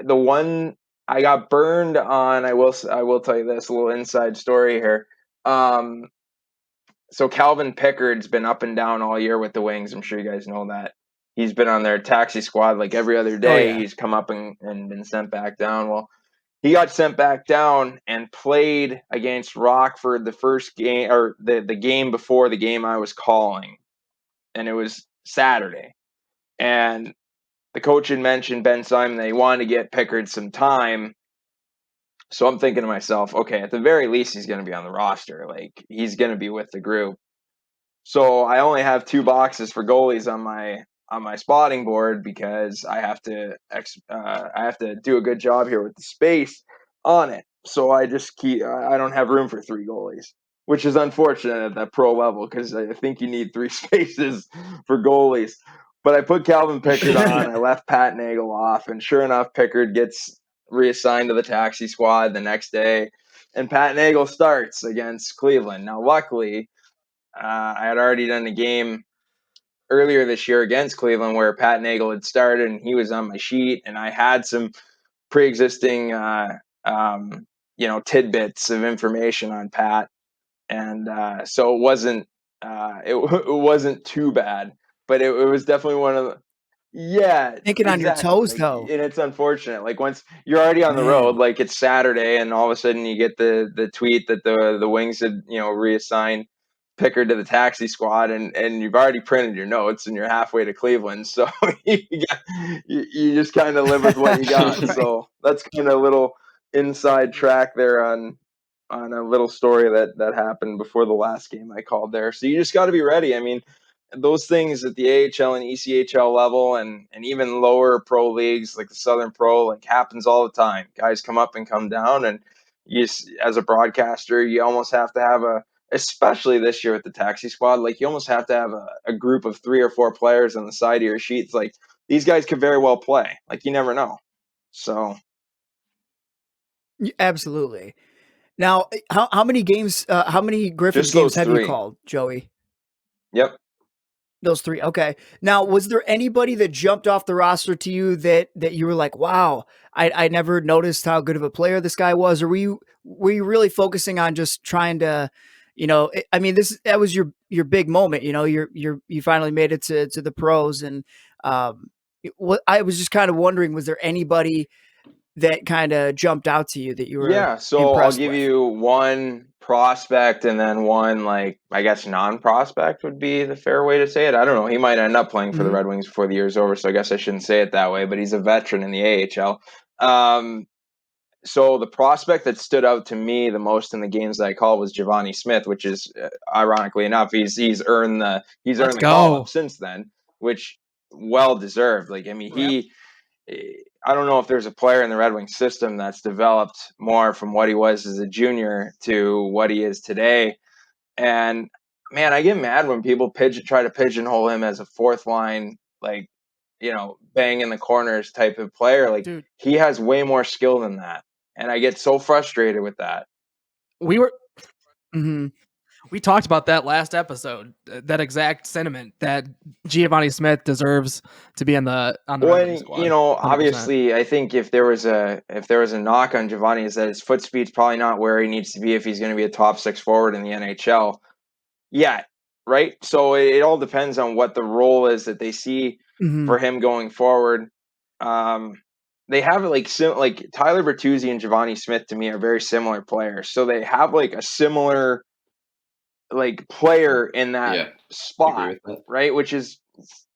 the one I got burned on, I will tell you this, a little inside story here. So Calvin Pickard's been up and down all year with the Wings. I'm sure you guys know that. He's been on their taxi squad like every other day. yeah. He's come up and been sent back down. Well, he got sent back down and played against Rockford the first game, or the game before the game I was calling. And it was Saturday. And the coach had mentioned, Ben Simon, that he wanted to get Pickard some time. So I'm thinking to myself, okay, at the very least, he's going to be on the roster. Like, he's going to be with the group. So I only have 2 boxes for goalies on my spotting board, because I have to do a good job here with the space on it. So I don't have room for 3 goalies, which is unfortunate at that pro level, because I think you need 3 spaces for goalies. But I put Calvin Pickard on. I left Pat Nagel off, and sure enough, Pickard gets reassigned to the taxi squad the next day, and Pat Nagel starts against Cleveland. Now, luckily, I had already done a game earlier this year against Cleveland where Pat Nagel had started, and he was on my sheet, and I had some pre-existing, tidbits of information on Pat, and so it wasn't it wasn't too bad, but it was definitely one of the. Yeah, Thinking on your exactly. toes, Like, though. and it's unfortunate. Like, once you're already on the road, Man. like it's Saturday, and all of a sudden you get the tweet that the Wings had reassigned Pickard to the taxi squad, and you've already printed your notes, and you're halfway to Cleveland, so you just kind of live with what you got. Right. So that's kind of a little inside track there on a little story that happened before the last game I called there. So you just got to be ready. I mean, those things at the AHL and ECHL level and even lower pro leagues like the Southern Pro, like, happens all the time. Guys come up and come down, and you, as a broadcaster, you almost have to have especially this year with the taxi squad, like, you almost have to have a group of 3 or 4 players on the side of your sheets. Like, these guys could very well play. Like, you never know. So Absolutely. Now, how many games, how many Griffins just games those have you 3. called, Joey? Yep. Those 3. Okay. Now, was there anybody that jumped off the roster to you that you were like, wow, I never noticed how good of a player this guy was? Or were you really focusing on just trying to, I mean, that was your big moment, you finally made it to the pros. And I was just kind of wondering, was there anybody that kind of jumped out to you that you were Yeah, so I'll impressed give with? you one prospect and then one, like, I guess non-prospect would be the fair way to say it. I don't know. He might end up playing for the Mhm. Red Wings before the year's over, so I guess I shouldn't say it that way, but he's a veteran in the AHL. So the prospect that stood out to me the most in the games that I called was Giovanni Smith, which is, ironically enough, he's earned the Let's call go. up since then, which well deserved. Like, I mean, Yep. I don't know if there's a player in the Red Wings system that's developed more from what he was as a junior to what he is today. And man, I get mad when people try to pigeonhole him as a fourth line, like, bang in the corners type of player. Like, Dude, he has way more skill than that. And I get so frustrated with that. we were Mhm. we talked about that last episode. That exact sentiment that Giovanni Smith deserves to be on the Well, Red Wing and, squad. 100%. obviously, I think if there was a knock on Giovanni, is that his foot speed's probably not where he needs to be if he's going to be a top 6 forward in the NHL. Yeah, right? So it all depends on what the role is that they see Mhm. for him going forward. Um, they have like Tyler Bertuzzi and Giovanni Smith to me are very similar players. So they have like a similar like player in that Yeah, I agree spot, with that. right? Which is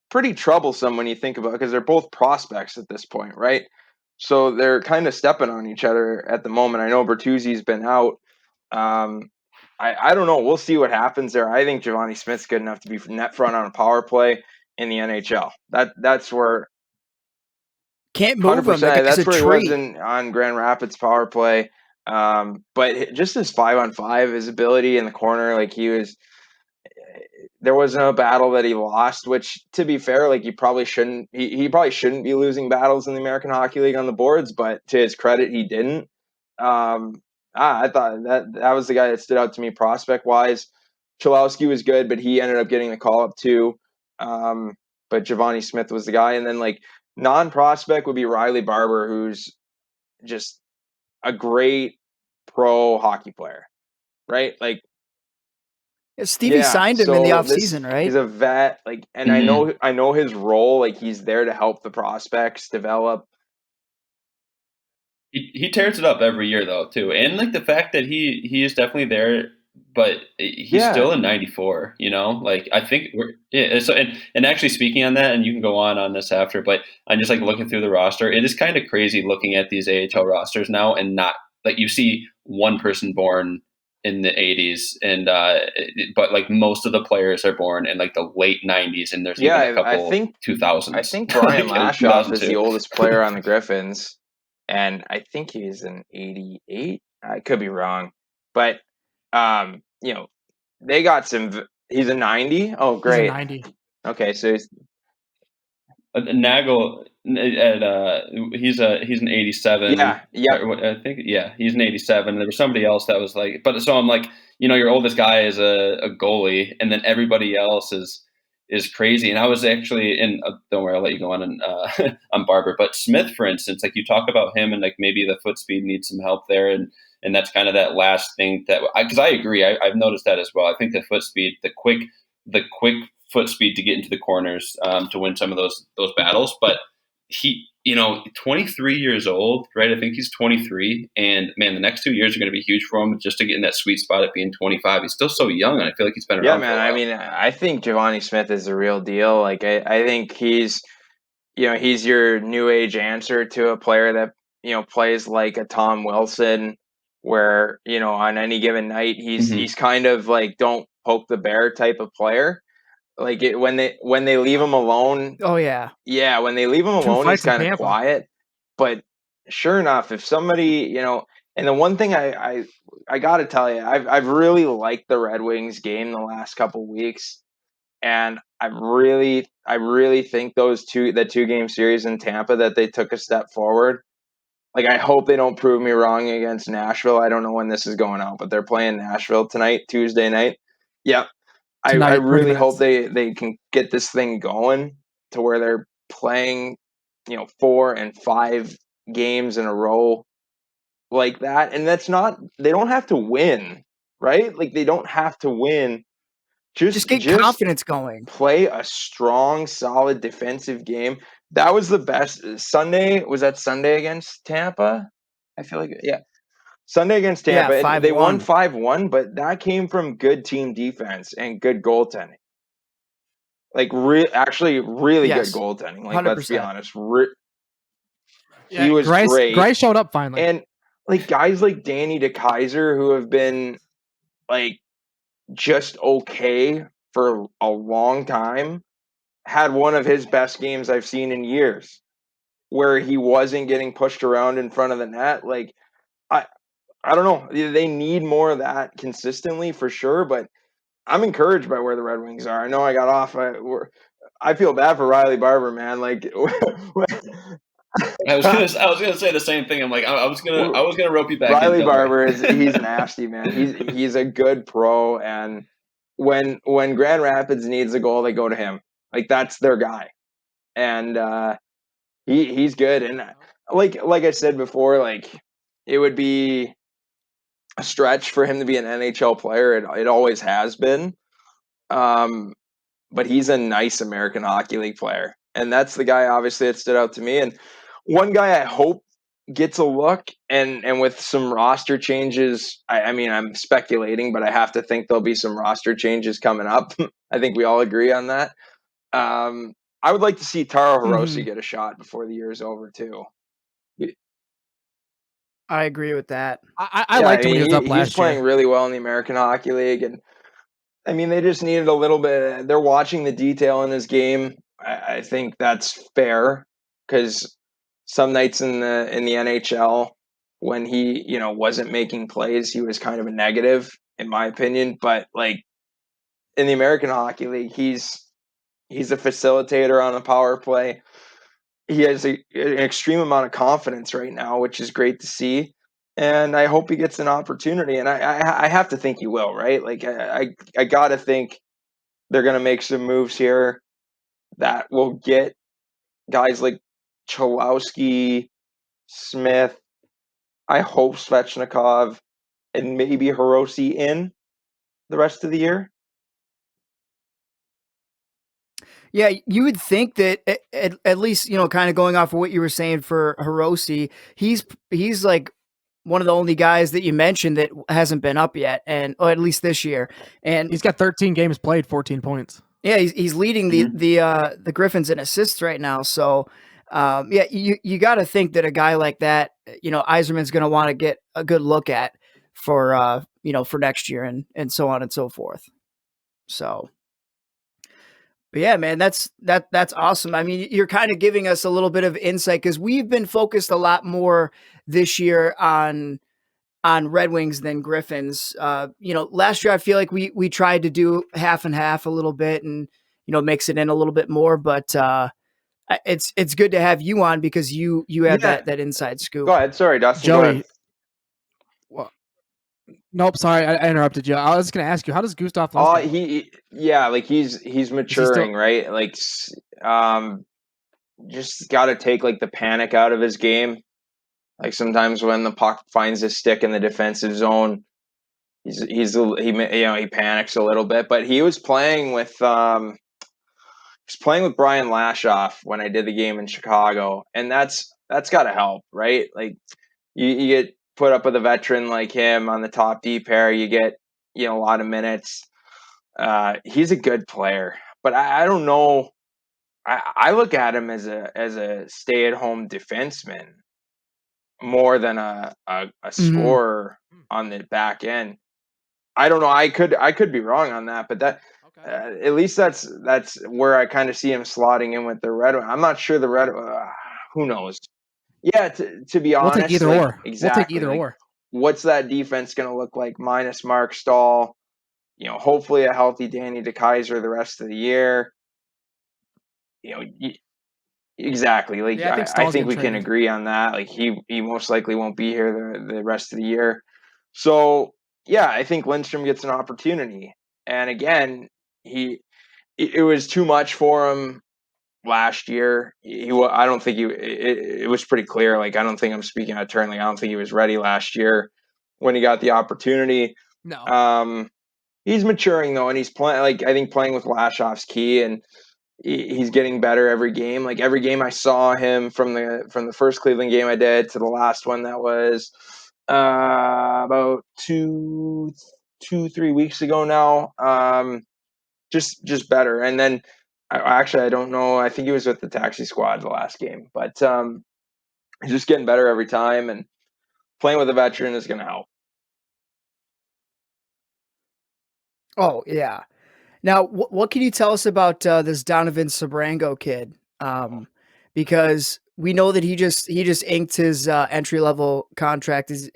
pretty troublesome when you think about it because they're both prospects at this point, right? So they're kind of stepping on each other at the moment. I know Bertuzzi's been out. Um, I don't know. We'll see what happens there. I think Giovanni Smith's good enough to be net front on a power play in the NHL. That's where Can't move him. The 100%. guy's a That's where he was tree. on Grand Rapids power play. But just his 5-on-5, his ability in the corner, like he was. There wasn't a battle that he lost, which, to be fair, like he probably shouldn't. He probably shouldn't be losing battles in the American Hockey League on the boards, but to his credit, he didn't. I thought that was the guy that stood out to me prospect wise. Chalowski was good, but he ended up getting the call up too. But Giovanni Smith was the guy, and then like non prospect would be Riley Barber, who's just a great pro hockey player, right? Like, Yeah, Stevie yeah, signed him in the so offseason, he's right? a vet, like, and Mhm. I know his role, like he's there to help the prospects develop. He tears it up every year though too, and like the fact that he is definitely there, but he's Yeah, still in '94. Like I think we're yeah. So and actually speaking on that, and you can go on this after, but I'm just like looking through the roster. It is kind of crazy looking at these AHL rosters now, and not like you see one person born in the '80s, and but like most of the players are born in like the late '90s, and there's yeah. even a I couple think 2000s, Brian like Lashoff is the 2002. oldest player on the Griffins, and I think he's an '88. I could be wrong, but um, you know, they got some. He's a '90. Oh, He's a great. 90. Okay, so Nagel at he's an 87 yeah, yep, I think he's an 87. There was somebody else that was like, but so I'm like, your oldest guy is a goalie, and then everybody else is crazy. And I was actually in. Don't worry, I'll let you go on and on Barber. But Smith, for instance, like you talk about him, and like maybe the foot speed needs some help there, and that's kind of that last thing that because I agree, I've noticed that as well. I think the foot speed, the quick foot speed to get into the corners to win some of those battles. But he, 23 years old, right? I think he's 23, and man, the next 2 years are going to be huge for him just to get in that sweet spot at being 25. He's still so young, and I feel like he's been yeah, around for man. a I while. mean, I think Giovanni Smith is the real deal. Like, I think he's your new age answer to a player that plays like a Tom Wilson, where on any given night he's kind of like don't poke the bear type of player. Like when they leave him alone, Oh yeah. yeah, when they leave him Two alone, he's fights in kind of Tampa. quiet. But sure enough, if somebody, and the one thing I got to tell you, I've really liked the Red Wings game the last couple weeks, and I really think the 2-game series in Tampa that they took a step forward. Like, I hope they don't prove me wrong against Nashville. I don't know when this is going out, but they're playing Nashville tonight, Tuesday night. Yep. I Tonight, 30 really hope minutes. they can get this thing going to where they're playing, 4 and 5 games in a row like that. And they don't have to win, right? Like, they don't have to win. Just Just get confidence going. play a strong, solid defensive game. That was the best. Sunday, was that Sunday against Tampa? I feel like, yeah. Sunday against Yeah, Tampa, and they won 5-1. 5-1, but that came from good team defense and good goaltending. Like, actually, really good Yes. goaltending. Like, let's be 100%. honest. He Yeah, was great. Grice showed up finally. And, like, guys like Danny DeKeyser, who have been, like, just okay for a long time, had one of his best games I've seen in years, where he wasn't getting pushed around in front of the net. Like, I don't know. They need more of that consistently for sure, but I'm encouraged by where the Red Wings are. I know I got off. I feel bad for Riley Barber, man. Like, I was gonna say the same thing. I'm like, I was gonna rope you back in. Riley Don't worry. Barber he's nasty, man. He's a good pro, and when Grand Rapids needs a goal, they go to him. Like, that's their guy, and he's good. And like I said before, like, it would be a stretch for him to be an NHL player. It always has been. But he's a nice American Hockey League player. And that's the guy, obviously, that stood out to me. And one guy I hope gets a look, and with some roster changes, I mean, I'm speculating, but I have to think there'll be some roster changes coming up. I think we all agree on that. I would like to see Taro Hirose get a shot before the year's over, too. I agree with that. I liked him when he was up he's last playing year. really well in the American Hockey League, and I mean, they just needed a little bit. They're watching the detail in his game. I think that's fair, because some nights in the NHL, when he wasn't making plays, he was kind of a negative, in my opinion. But, like, in the American Hockey League, he's a facilitator on a power play. He has an extreme amount of confidence right now, which is great to see. And I hope he gets an opportunity. And I have to think he will, right? Like, I got to think they're going to make some moves here that will get guys like Cholowski, Smith, I hope Svechnikov, and maybe Hirose in the rest of the year. Yeah, you would think that at least, kind of going off of what you were saying for Hirose, he's like one of the only guys that you mentioned that hasn't been up yet, or at least this year. And he's got 13 games played, 14 points. Yeah, he's leading the Griffins in assists right now. So, yeah, you got to think that a guy like that, Yzerman's going to want to get a good look at for for next year and so on and so forth. So, but yeah, man, that's awesome. I mean, you're kind of giving us a little bit of insight, because we've been focused a lot more this year on Red Wings than Griffins. Last year I feel like we tried to do half and half a little bit, and mix it in a little bit more. But it's good to have you on, because you have that inside scoop. Go ahead. Sorry, Dustin. Joey. Well, nope. Sorry, I interrupted you. I was going to ask you, how does Gustav? He's maturing, right? Like, just got to take, like, the panic out of his game. Like, sometimes when the puck finds his stick in the defensive zone, he panics a little bit. But he was playing with Brian Lashoff when I did the game in Chicago, and that's got to help, right? Like, you get put up with a veteran like him on the top D pair, you get a lot of minutes. He's a good player, but I don't know. I look at him as a stay-at-home defenseman. more than a scorer on the back end. I don't know. I could be wrong on that, but that at least that's where I kind of see him slotting in with the Red Wings. I'm not sure the Red. Who knows? Yeah, to be honest, We'll take either or. Exactly. We'll take either or. What's that defense going to look like minus Mark Stahl? Hopefully a healthy Danny DeKeyser the rest of the year. Exactly. Like Yeah, I think we can agree on that. Like he most likely won't be here the rest of the year. So yeah, I think Lindstrom gets an opportunity. And again, it was too much for him last year. I don't think it was pretty clear. Like I don't think I'm speaking out of turn. Like I don't think he was ready last year when he got the opportunity. No. He's maturing though, and he's playing. Like I think playing with Lashoff's key, and he's getting better every game. Like every game I saw him from the first Cleveland game I did to the last one that was about 3 weeks ago now. Just better. And then I don't know. I think he was with the taxi squad the last game, but he's just getting better every time, and playing with a veteran is going to help. Oh yeah. Now, what can you tell us about this Donovan Sabrango kid? Because we know that he just inked his entry level contract, his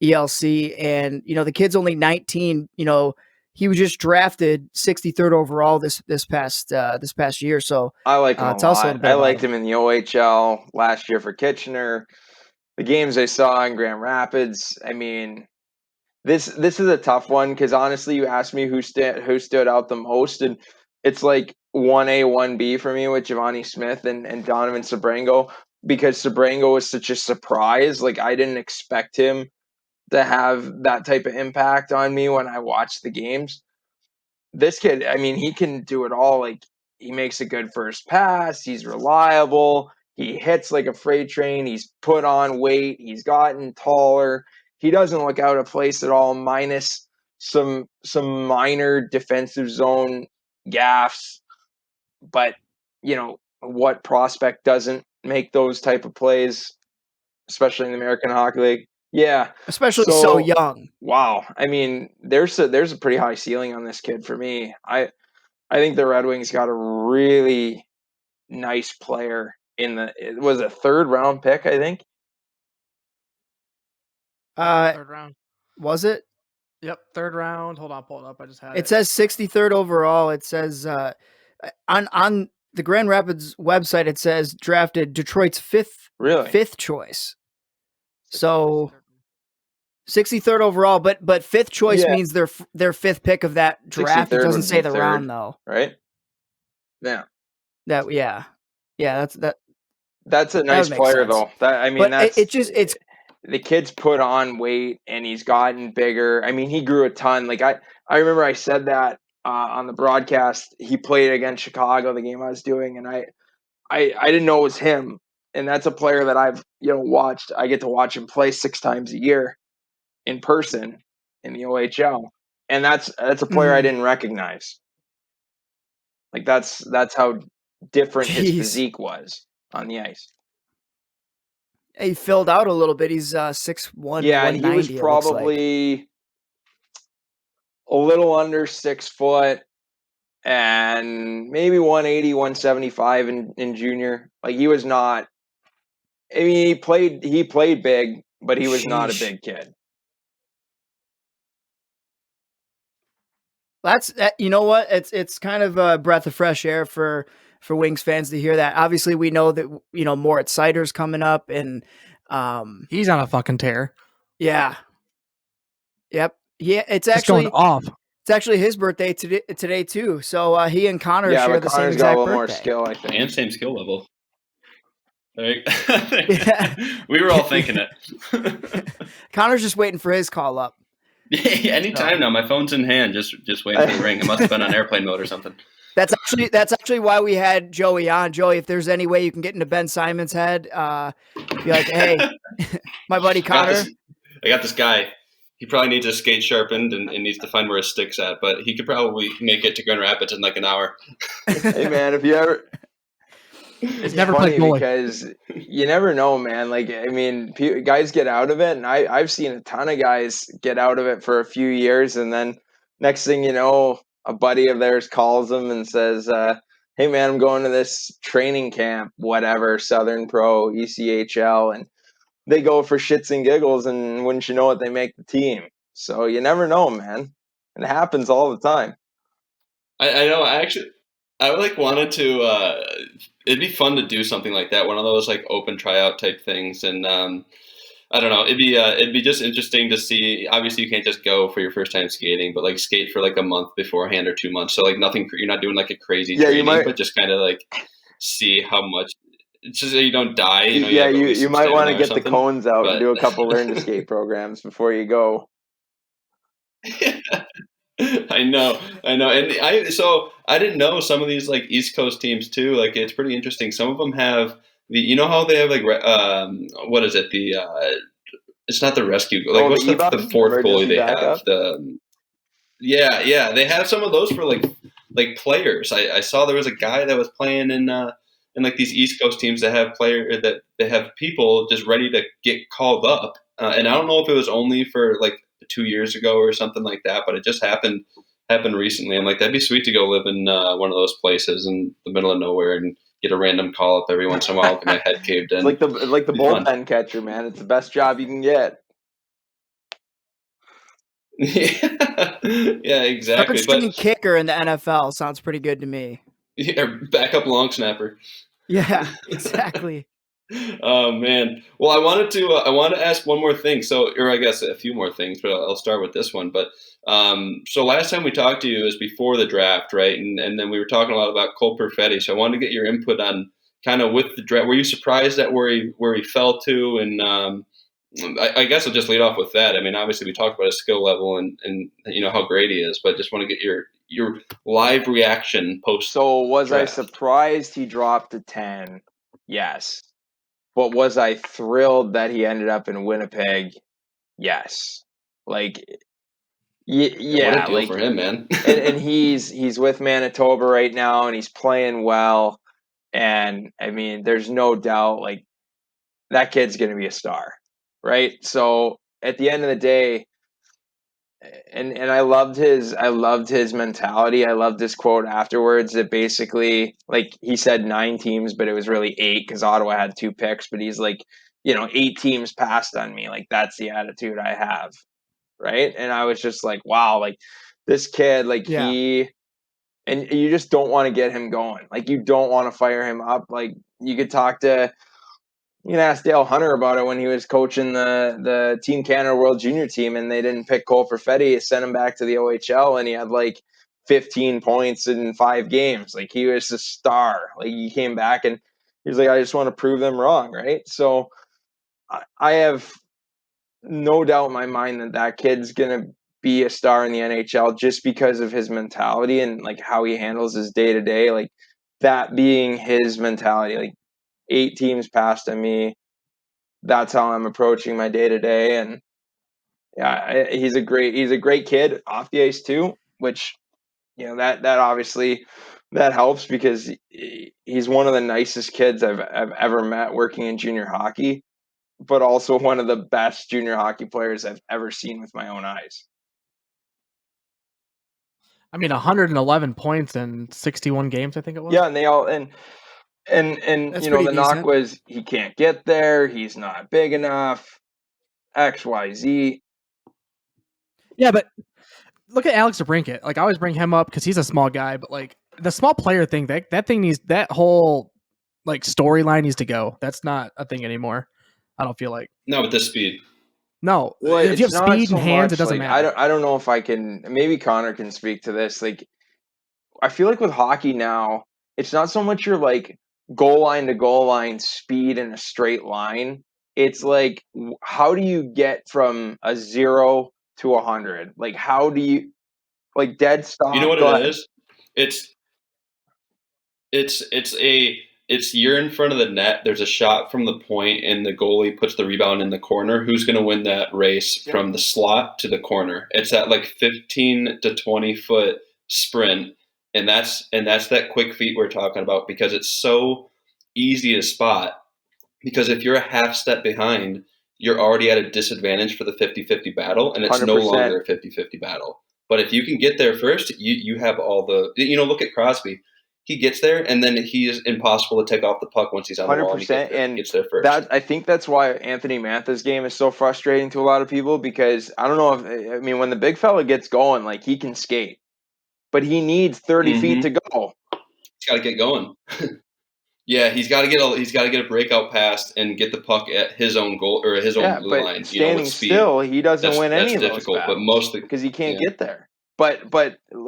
ELC, and the kid's only 19. He was just drafted 63rd overall this past year. So I like him a tell us a lot. little bit I about liked him him in the OHL last year for Kitchener. The games I saw in Grand Rapids. I mean, this is a tough one because honestly, you asked me who stood out the most, and it's like 1A, 1B for me with Giovanni Smith and Donovan Sabrango, because Sabrango was such a surprise. Like I didn't expect him to have that type of impact on me when I watched the games. This kid, I mean, he can do it all. Like he makes a good first pass, he's reliable, he hits like a freight train, he's put on weight, he's gotten taller. He doesn't look out of place at all, minus some minor defensive zone gaffes. But what prospect doesn't make those type of plays, especially in the American Hockey League? Yeah. especially so young. Wow. I mean, there's a pretty high ceiling on this kid for me. I think the Red Wings got a really nice player it was a third round pick, I think. Third round. Was it? Yep, third round. Hold on, pull it up. I just had It says 63rd overall. It says on the Grand Rapids website, it says drafted Detroit's fifth choice. So 63rd overall, but fifth choice means their fifth pick of that draft. It doesn't say the round though, right? Yeah. That's a nice player though. It's the kid's put on weight and he's gotten bigger. I mean, he grew a ton. Like I remember I said that on the broadcast. He played against Chicago, the game I was doing, and I didn't know it was him. And that's a player that I've watched. I get to watch him play 6 times a year in person in the OHL, and that's a player I didn't recognize. Like that's how different his physique was on the ice. He filled out a little bit. He's 6'1", yeah, and he was probably a little under 6 foot and maybe 180, 175 in junior. Like he was not. I mean, he played big, but he was not a big kid. That's you know what? It's kind of a breath of fresh air for Wings fans to hear that. Obviously, we know that Moritz Seider's coming up, and he's on a fucking tear. Yeah. Yep. Yeah. It's just actually going off. It's actually his birthday today too. So he and Connor share the same exact got a little birthday. More skill, I think, and same skill level. Right? We were all thinking it. Connor's just waiting for his call up. Yeah, anytime now. My phone's in hand, just waiting for the ring. It must have been on airplane mode or something. That's actually why we had Joey on. Joey, if there's any way you can get into Ben Simon's head, be like, hey, my buddy Connor. I got this guy. He probably needs his skate sharpened and needs to find where his stick's at, but he could probably make it to Grand Rapids in like an hour. Hey man, if you It's It's never funny played goalie. because you never know, man. Like, I mean, guys get out of it, and I've seen a ton of guys get out of it for a few years, and then next thing you know, a buddy of theirs calls them and says, "Hey, man, I'm going to this training camp, whatever, Southern Pro, ECHL," and they go for shits and giggles, and wouldn't you know it, they make the team. So you never know, man. It happens all the time. I know. I like wanted to. It'd be fun to do something like that, one of those like open tryout type things, and I don't know. It'd be just interesting to see. Obviously, you can't just go for your first time skating, but like skate for like a month beforehand or 2 months. So like nothing. You're not doing like a crazy Yeah, you training, might. but just kind of like see how much. It's just so you don't die. You know, you Yeah, have at least you some might want stamina to or get the something. cones out and But do a couple learn to skate programs before you go. I know, and I didn't know some of these like East Coast teams too. Like it's pretty interesting. Some of them have you know how they have like what is it it's not the rescue like Oh, the what's the E-Bug, fourth goalie emergency they have backup. yeah they have some of those for like players. I saw there was a guy that was playing in like these East Coast teams that have that they have people just ready to get called up, and I don't know if it was only for like 2 years ago or something like that, but it just happened recently. I'm like, that'd be sweet to go live in one of those places in the middle of nowhere and get a random call up every once in a while, get my head caved in. It's like the It'd be fun. bullpen catcher, man. It's the best job you can get. Yeah, exactly. Third string But kicker in the NFL sounds pretty good to me. yeah, backup long snapper. Yeah, exactly. Oh man. Well, I want to ask one more thing. So, or I guess a few more things, but I'll start with this one. But so last time we talked to you was before the draft, right? And then we were talking a lot about Cole Perfetti. So I wanted to get your input on kind of with the draft. Were you surprised at where he fell to? And I guess I'll just lead off with that. I mean, obviously we talked about his skill level and you know how great he is, but just want to get your live reaction post. So was I draft. surprised he dropped to 10? Yes. But was I thrilled that he ended up in Winnipeg? Yes. Like, Yeah, what a deal like, for him, man. and he's with Manitoba right now, and he's playing well. And I mean, there's no doubt, like, that kid's going to be a star, right? So at the end of the day, and I loved his mentality. I loved his quote afterwards that basically, like, he said 9 teams, but it was really 8 because Ottawa had 2 picks. But he's like, 8 teams passed on me. Like, that's the attitude I have, right? And I was just like, wow, like, this kid, like, Yeah. and you just don't want to get him going. Like, you don't want to fire him up. Like, you could ask Dale Hunter about it when he was coaching the Team Canada World Junior team, and they didn't pick Cole Perfetti, sent him back to the OHL, and he had like 15 points in 5 games. Like, he was a star. Like, he came back and he was like, I just want to prove them wrong, right? So I have no doubt in my mind that kid's gonna be a star in the NHL just because of his mentality and like how he handles his day to day. Like, that being his mentality, like, 8 teams passed on me. That's how I'm approaching my day to day. And yeah, he's a great kid off the ice too, which that obviously that helps because he's one of the nicest kids I've ever met working in junior hockey, but also one of the best junior hockey players I've ever seen with my own eyes. I mean, 111 points in 61 games, I think it was. Yeah, and they all and That's pretty the knock decent. was he can't get there, he's not big enough, XYZ. Yeah, but look at Alex DeBrincat. Like, I always bring him up because he's a small guy, but like the small player thing, that thing needs, that whole like storyline needs to go. That's not a thing anymore. I don't feel like. No, with this speed. No, Well, if you it's have not speed so and hands, it much doesn't like matter. I don't know if I can. Maybe Connor can speak to this. Like, I feel like with hockey now, it's not so much your like goal line to goal line speed in a straight line. It's like, how do you get from a 0 to 100? Like, how do you like dead You know stop? what Go it ahead. is? It's it's you're in front of the net. There's a shot from the point, and the goalie puts the rebound in the corner. Who's going to win that race from the slot to the corner? It's that like 15 to 20 foot sprint, and that's that quick feet we're talking about because it's so easiest spot, because if you're a half step behind, you're already at a disadvantage for the 50-50 battle, and it's no 100%. longer a 50-50 battle. But if you can get there first, you have all the, look at Crosby. He gets there, and then he is impossible to take off the puck once he's on the wall. 100%, and gets there first. That, I think that's why Anthony Mantha's game is so frustrating to a lot of people, because I don't know if, when the big fella gets going, like, he can skate, but he needs 30 feet to go. He's got to get going. Yeah, he's got to get a breakout pass and get the puck at his own goal or his own blue line. Standing with speed. Still, he doesn't win any of those difficult, battles, but mostly because he can't get there. But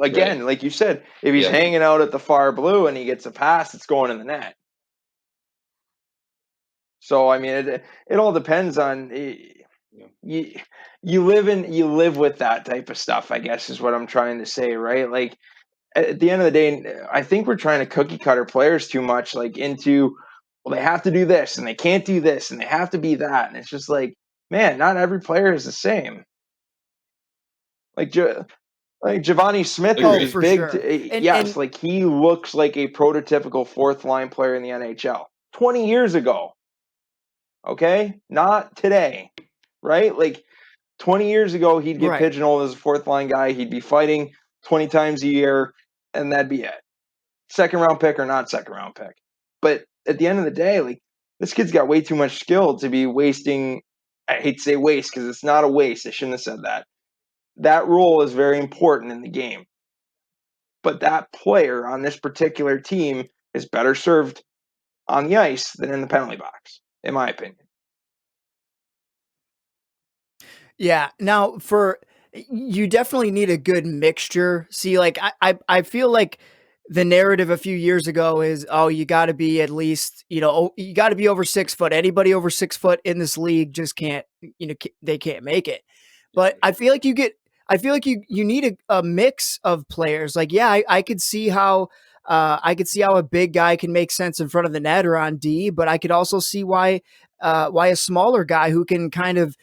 again, Right. like you said, if he's hanging out at the far blue and he gets a pass, it's going in the net. So it all depends on you live with that type of stuff, I guess, is what I'm trying to say, right? Like, at the end of the day, I think we're trying to cookie cutter players too much, like, into, well, they have to do this and they can't do this and they have to be that, and it's just like, man, not every player is the same. Like Giovanni Smith is for big. sure. Yes, like, he looks like a prototypical fourth line player in the NHL 20 years ago. Okay, not today, right? Like, 20 years ago, he'd get pigeonholed as a fourth line guy. He'd be fighting 20 times a year, and that'd be it. Second round pick or not second round pick. But at the end of the day, like, this kid's got way too much skill to be wasting. I hate to say waste, because it's not a waste. I shouldn't have said that. That role is very important in the game. But that player on this particular team is better served on the ice than in the penalty box, in my opinion. Yeah. Now, you definitely need a good mixture. See, like, I feel like the narrative a few years ago is, oh, you got to be at least, you got to be over 6 foot. Anybody over 6 foot in this league just can't, they can't make it. But I feel like you need a mix of players. Like, yeah, I could see how a big guy can make sense in front of the net or on D, but I could also see why a smaller guy who can kind of,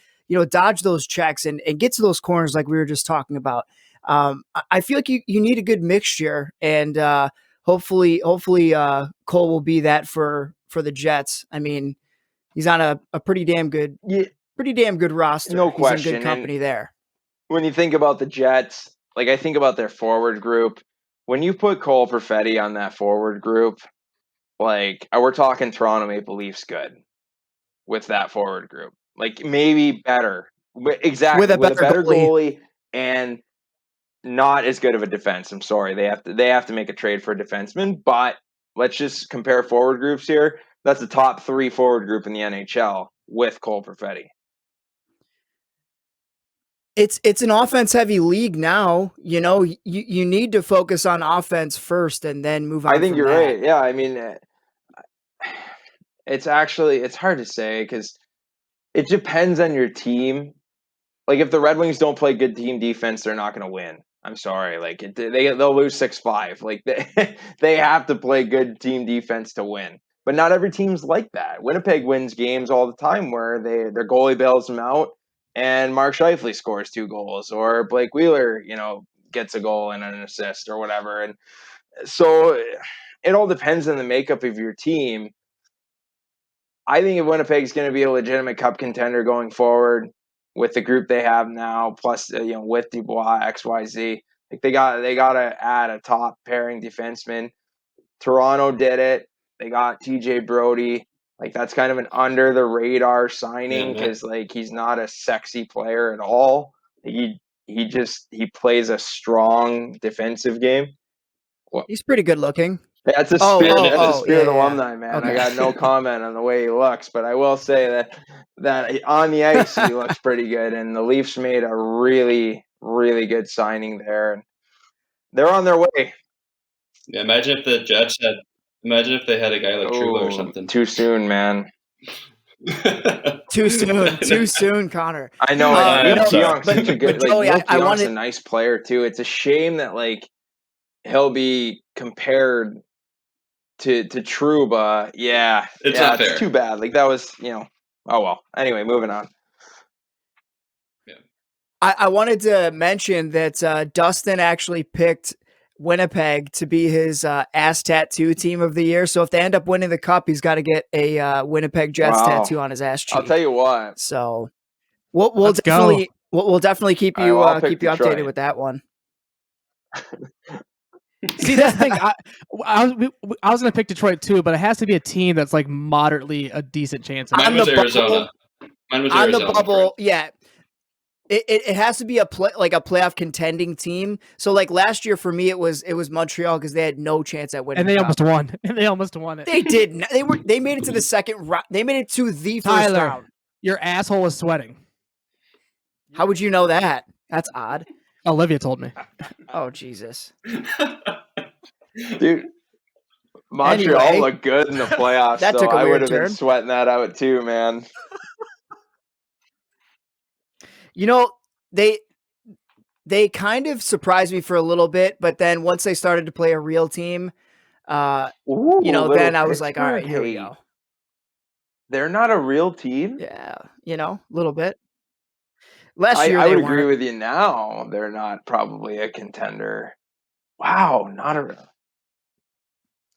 dodge those checks and get to those corners like we were just talking about. I feel like you need a good mixture, and hopefully Cole will be that for the Jets. I mean, he's on a pretty damn good roster. No question. He's in good company there. When you think about the Jets, like, I think about their forward group. When you put Cole Perfetti on that forward group, like, we're talking Toronto Maple Leafs good with that forward group. Like, maybe better. Exactly. With a better goalie and not as good of a defense. I'm sorry. They have to make a trade for a defenseman, but let's just compare forward groups here. That's the top 3 forward group in the NHL with Cole Perfetti. It's an offense heavy league now. You need to focus on offense first and then move on. I think you're right. Yeah, it's hard to say, because it depends on your team. Like, if the Red Wings don't play good team defense, they're not going to win. I'm sorry. Like, they'll lose 6-5. Like, they have to play good team defense to win. But not every team's like that. Winnipeg wins games all the time where their goalie bails them out and Mark Scheifele scores 2 goals, or Blake Wheeler, gets a goal and an assist or whatever. And so it all depends on the makeup of your team. I think if Winnipeg's going to be a legitimate cup contender going forward with the group they have now, plus with Dubois, XYZ, like, they got to add a top pairing defenseman. Toronto did it. They got TJ Brody. Like, that's kind of an under the radar signing, because like, he's not a sexy player at all. He plays a strong defensive game. He's pretty good looking. That's a Spirit alumni, man. Okay. I got no comment on the way he looks, but I will say that on the ice he looks pretty good, and the Leafs made a really, really good signing there, and they're on their way. Yeah, imagine if the Jets had a guy like Truba or something. Too soon, man. Too soon, Connor. I know. Keon's such a good. Joey, Keon's a nice player too. It's a shame that, like, he'll be compared to Trouba. Yeah, it's not fair. It's too bad. Like, that was, oh well. Anyway, moving on. Yeah. I wanted to mention that Dustin actually picked Winnipeg to be his ass tattoo team of the year. So if they end up winning the cup, he's got to get a Winnipeg Jets Wow. tattoo on his ass cheek. I'll tell you what. So we'll Let's definitely we'll definitely keep you I'll pick keep you Detroit. updated with that one. See, that's the thing. I was going to pick Detroit too, but it has to be a team that's like moderately a decent chance. Mine On was the Arizona. Mine was on Arizona. the bubble, yeah. It has to be a playoff contending team. So like last year for me, it was Montreal because they had no chance at winning. And they the almost cup. won. And they almost won it. They did. They made it to the second round. They made it to the first Tyler, round. your asshole is sweating. How would you know that? That's odd. Olivia told me. Oh Jesus, Dude, Montreal Anyway, looked good in the playoffs. that so took a I weird would have been turn. sweating that out too, man. You know they kind of surprised me for a little bit, but then once they started to play a real team, Ooh, then I was like, all right, Pittsburgh here we hate. go. They're not a real team. Yeah, a little bit. Last year I they would agree weren't. with you. Now they're not probably a contender. Wow, not a.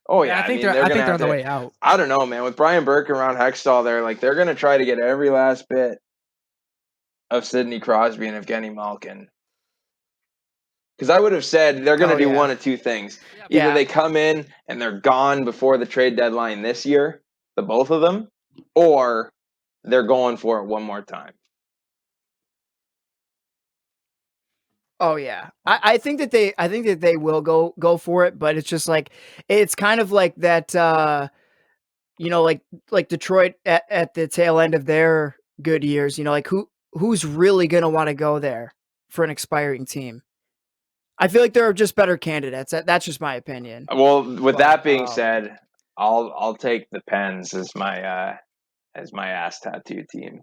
Oh yeah, I think mean, they're gonna on have the to- way out. I don't know, man. With Brian Burke around Hextall, they're gonna try to get every last bit of Sidney Crosby and Evgeny Malkin. Because I would have said they're gonna Oh, do yeah. one of two things: Yeah. either they come in and they're gone before the trade deadline this year, the both of them, or they're going for it one more time. Oh yeah, I think that they will go for it, but it's just like it's kind of like that, like Detroit at the tail end of their good years. Like who's really gonna want to go there for an expiring team? I feel like there are just better candidates. That's just my opinion. Well, with that being um, said, I'll take the Pens as my ass tattoo team.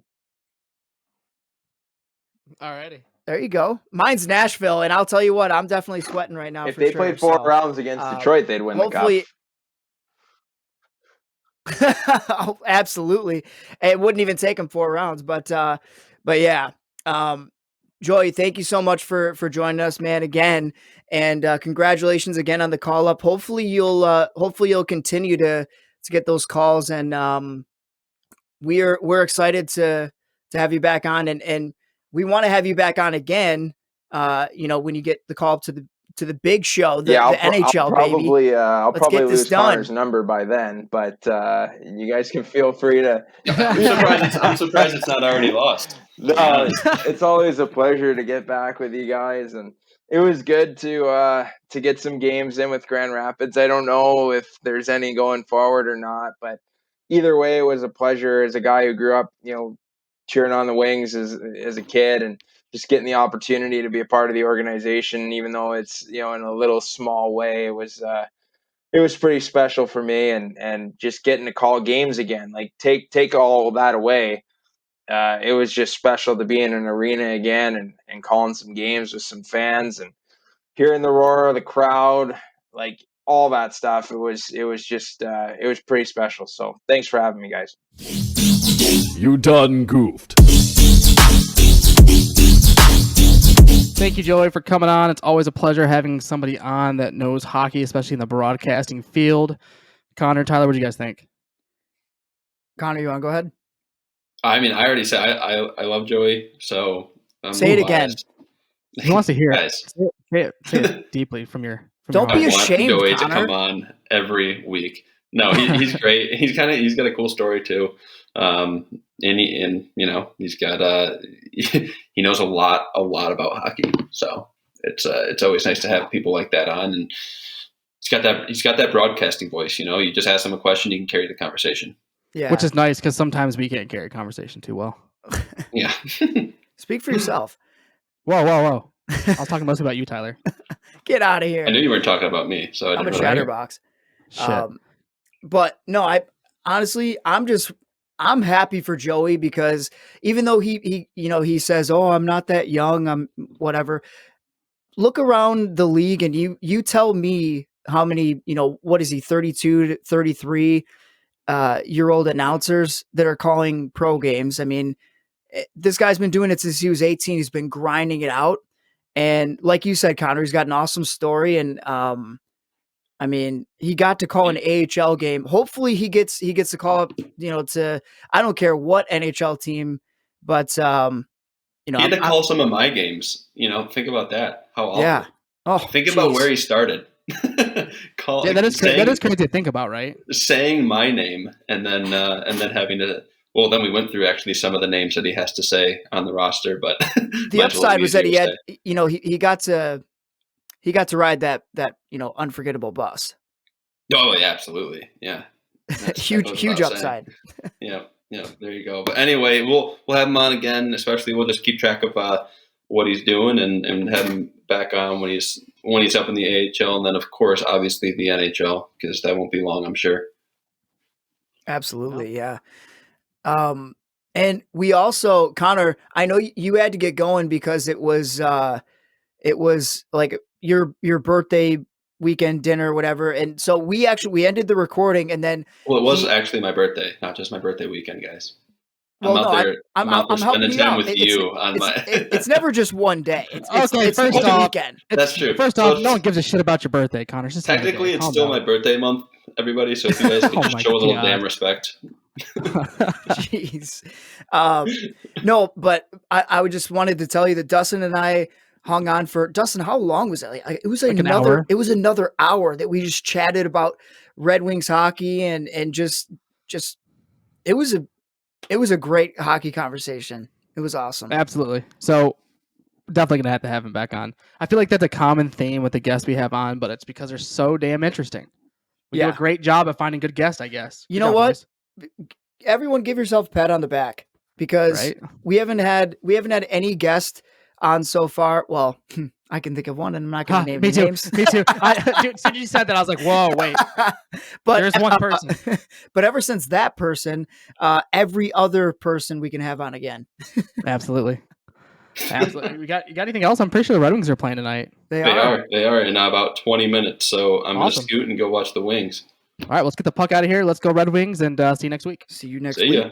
Alrighty. There you go. Mine's Nashville, and I'll tell you what, I'm definitely sweating right now. If for they sure, played four so, rounds against Detroit, they'd win the hopefully. Oh, absolutely. It wouldn't even take them 4 rounds, but yeah. Joey, thank you so much for joining us, man, again, and congratulations again on the call up. Hopefully you'll continue to get those calls, and we're excited to have you back on, and we want to have you back on again. When you get the call up to the big show, the NHL, baby. I'll Let's probably get this lose done. Connor's number by then, but you guys can feel free to. I'm surprised it's not already lost. No, it's always a pleasure to get back with you guys, and it was good to get some games in with Grand Rapids. I don't know if there's any going forward or not, but either way, it was a pleasure. As a guy who grew up, cheering on the Wings as a kid, and just getting the opportunity to be a part of the organization, even though it's in a little small way, it was pretty special for me, and just getting to call games again, like take all that away. It was just special to be in an arena again and calling some games with some fans and hearing the roar of the crowd, like all that stuff. It was just it was pretty special. So thanks for having me, guys. You done goofed. Thank you, Joey, for coming on. It's always a pleasure having somebody on that knows hockey, especially in the broadcasting field. Connor, Tyler, what do you guys think? Connor, you want to go ahead? I mean, I already said I love Joey, so say it again. He wants to hear it. Guys. Say it deeply from your. Don't be I want ashamed, Joey Connor. to come on every week. No, he's great. He's got a cool story too. He's got he knows a lot about hockey. So it's always nice to have people like that on, and he's got that broadcasting voice. You just ask him a question, you can carry the conversation. Yeah, which is nice because sometimes we can't carry a conversation too well. Yeah. Speak for yourself. Whoa! I was talking mostly about you, Tyler. Get out of here. I knew you weren't talking about me, so I'm a really chatterbox. Shit. But no, I'm happy for Joey because even though he says, "Oh, I'm not that young, I'm whatever." Look around the league and you tell me how many, what is he, 32 to 33 year old announcers that are calling pro games. I mean, this guy's been doing it since he was 18. He's been grinding it out. And like you said, Connor, he's got an awesome story. And I mean, he got to call an AHL game. Hopefully he gets to call up, to, I don't care what NHL team, but he had to call some of my games. Think about that. How awful. Yeah. Oh, think about where he started. That is crazy to think about, right? Saying my name and then having to. Well, then we went through actually some of the names that he has to say on the roster, but the upside was that he had, he got to ride that unforgettable bus. Oh yeah, absolutely, yeah. huge upside. Yeah, there you go. But anyway, we'll have him on again. Especially, we'll just keep track of what he's doing and have him back on when he's up in the AHL, and then of course, obviously the NHL, because that won't be long, I'm sure. Absolutely, yeah. And we also, Connor, I know you had to get going because it was like your birthday weekend dinner or whatever. And so we ended the recording and then. Well, it was actually my birthday, not just my birthday weekend, guys. Well, I'm out there spending time with you on my. It's never just one day. It's first off, weekend. That's true. First off, no one gives a shit about your birthday, Connor. Technically, it's still my birthday month, everybody. So if you guys could just show a little damn respect. Jeez. No, but I would just wanted to tell you that Dustin and I hung on for Dustin. How long was it? It was like another hour. It was another hour that we just chatted about Red Wings hockey and just it was a great hockey conversation. It was awesome. Absolutely. So definitely gonna have to have him back on. I feel like that's a common theme with the guests we have on, but it's because they're so damn interesting. We do a great job of finding good guests, I guess. You know what? Everyone give yourself a pat on the back because we haven't had any guest on so far. Well, I can think of one and I'm not going to name names. Me too. Dude, as soon as you said that, I was like, whoa, wait. But there's one person. But ever since that person, every other person we can have on again. Absolutely. Absolutely. You got anything else? I'm pretty sure the Red Wings are playing tonight. They are in about 20 minutes. So I'm going to scoot and go watch the Wings. All right, let's get the puck out of here. Let's go Red Wings and see you next week. See you next week. Ya.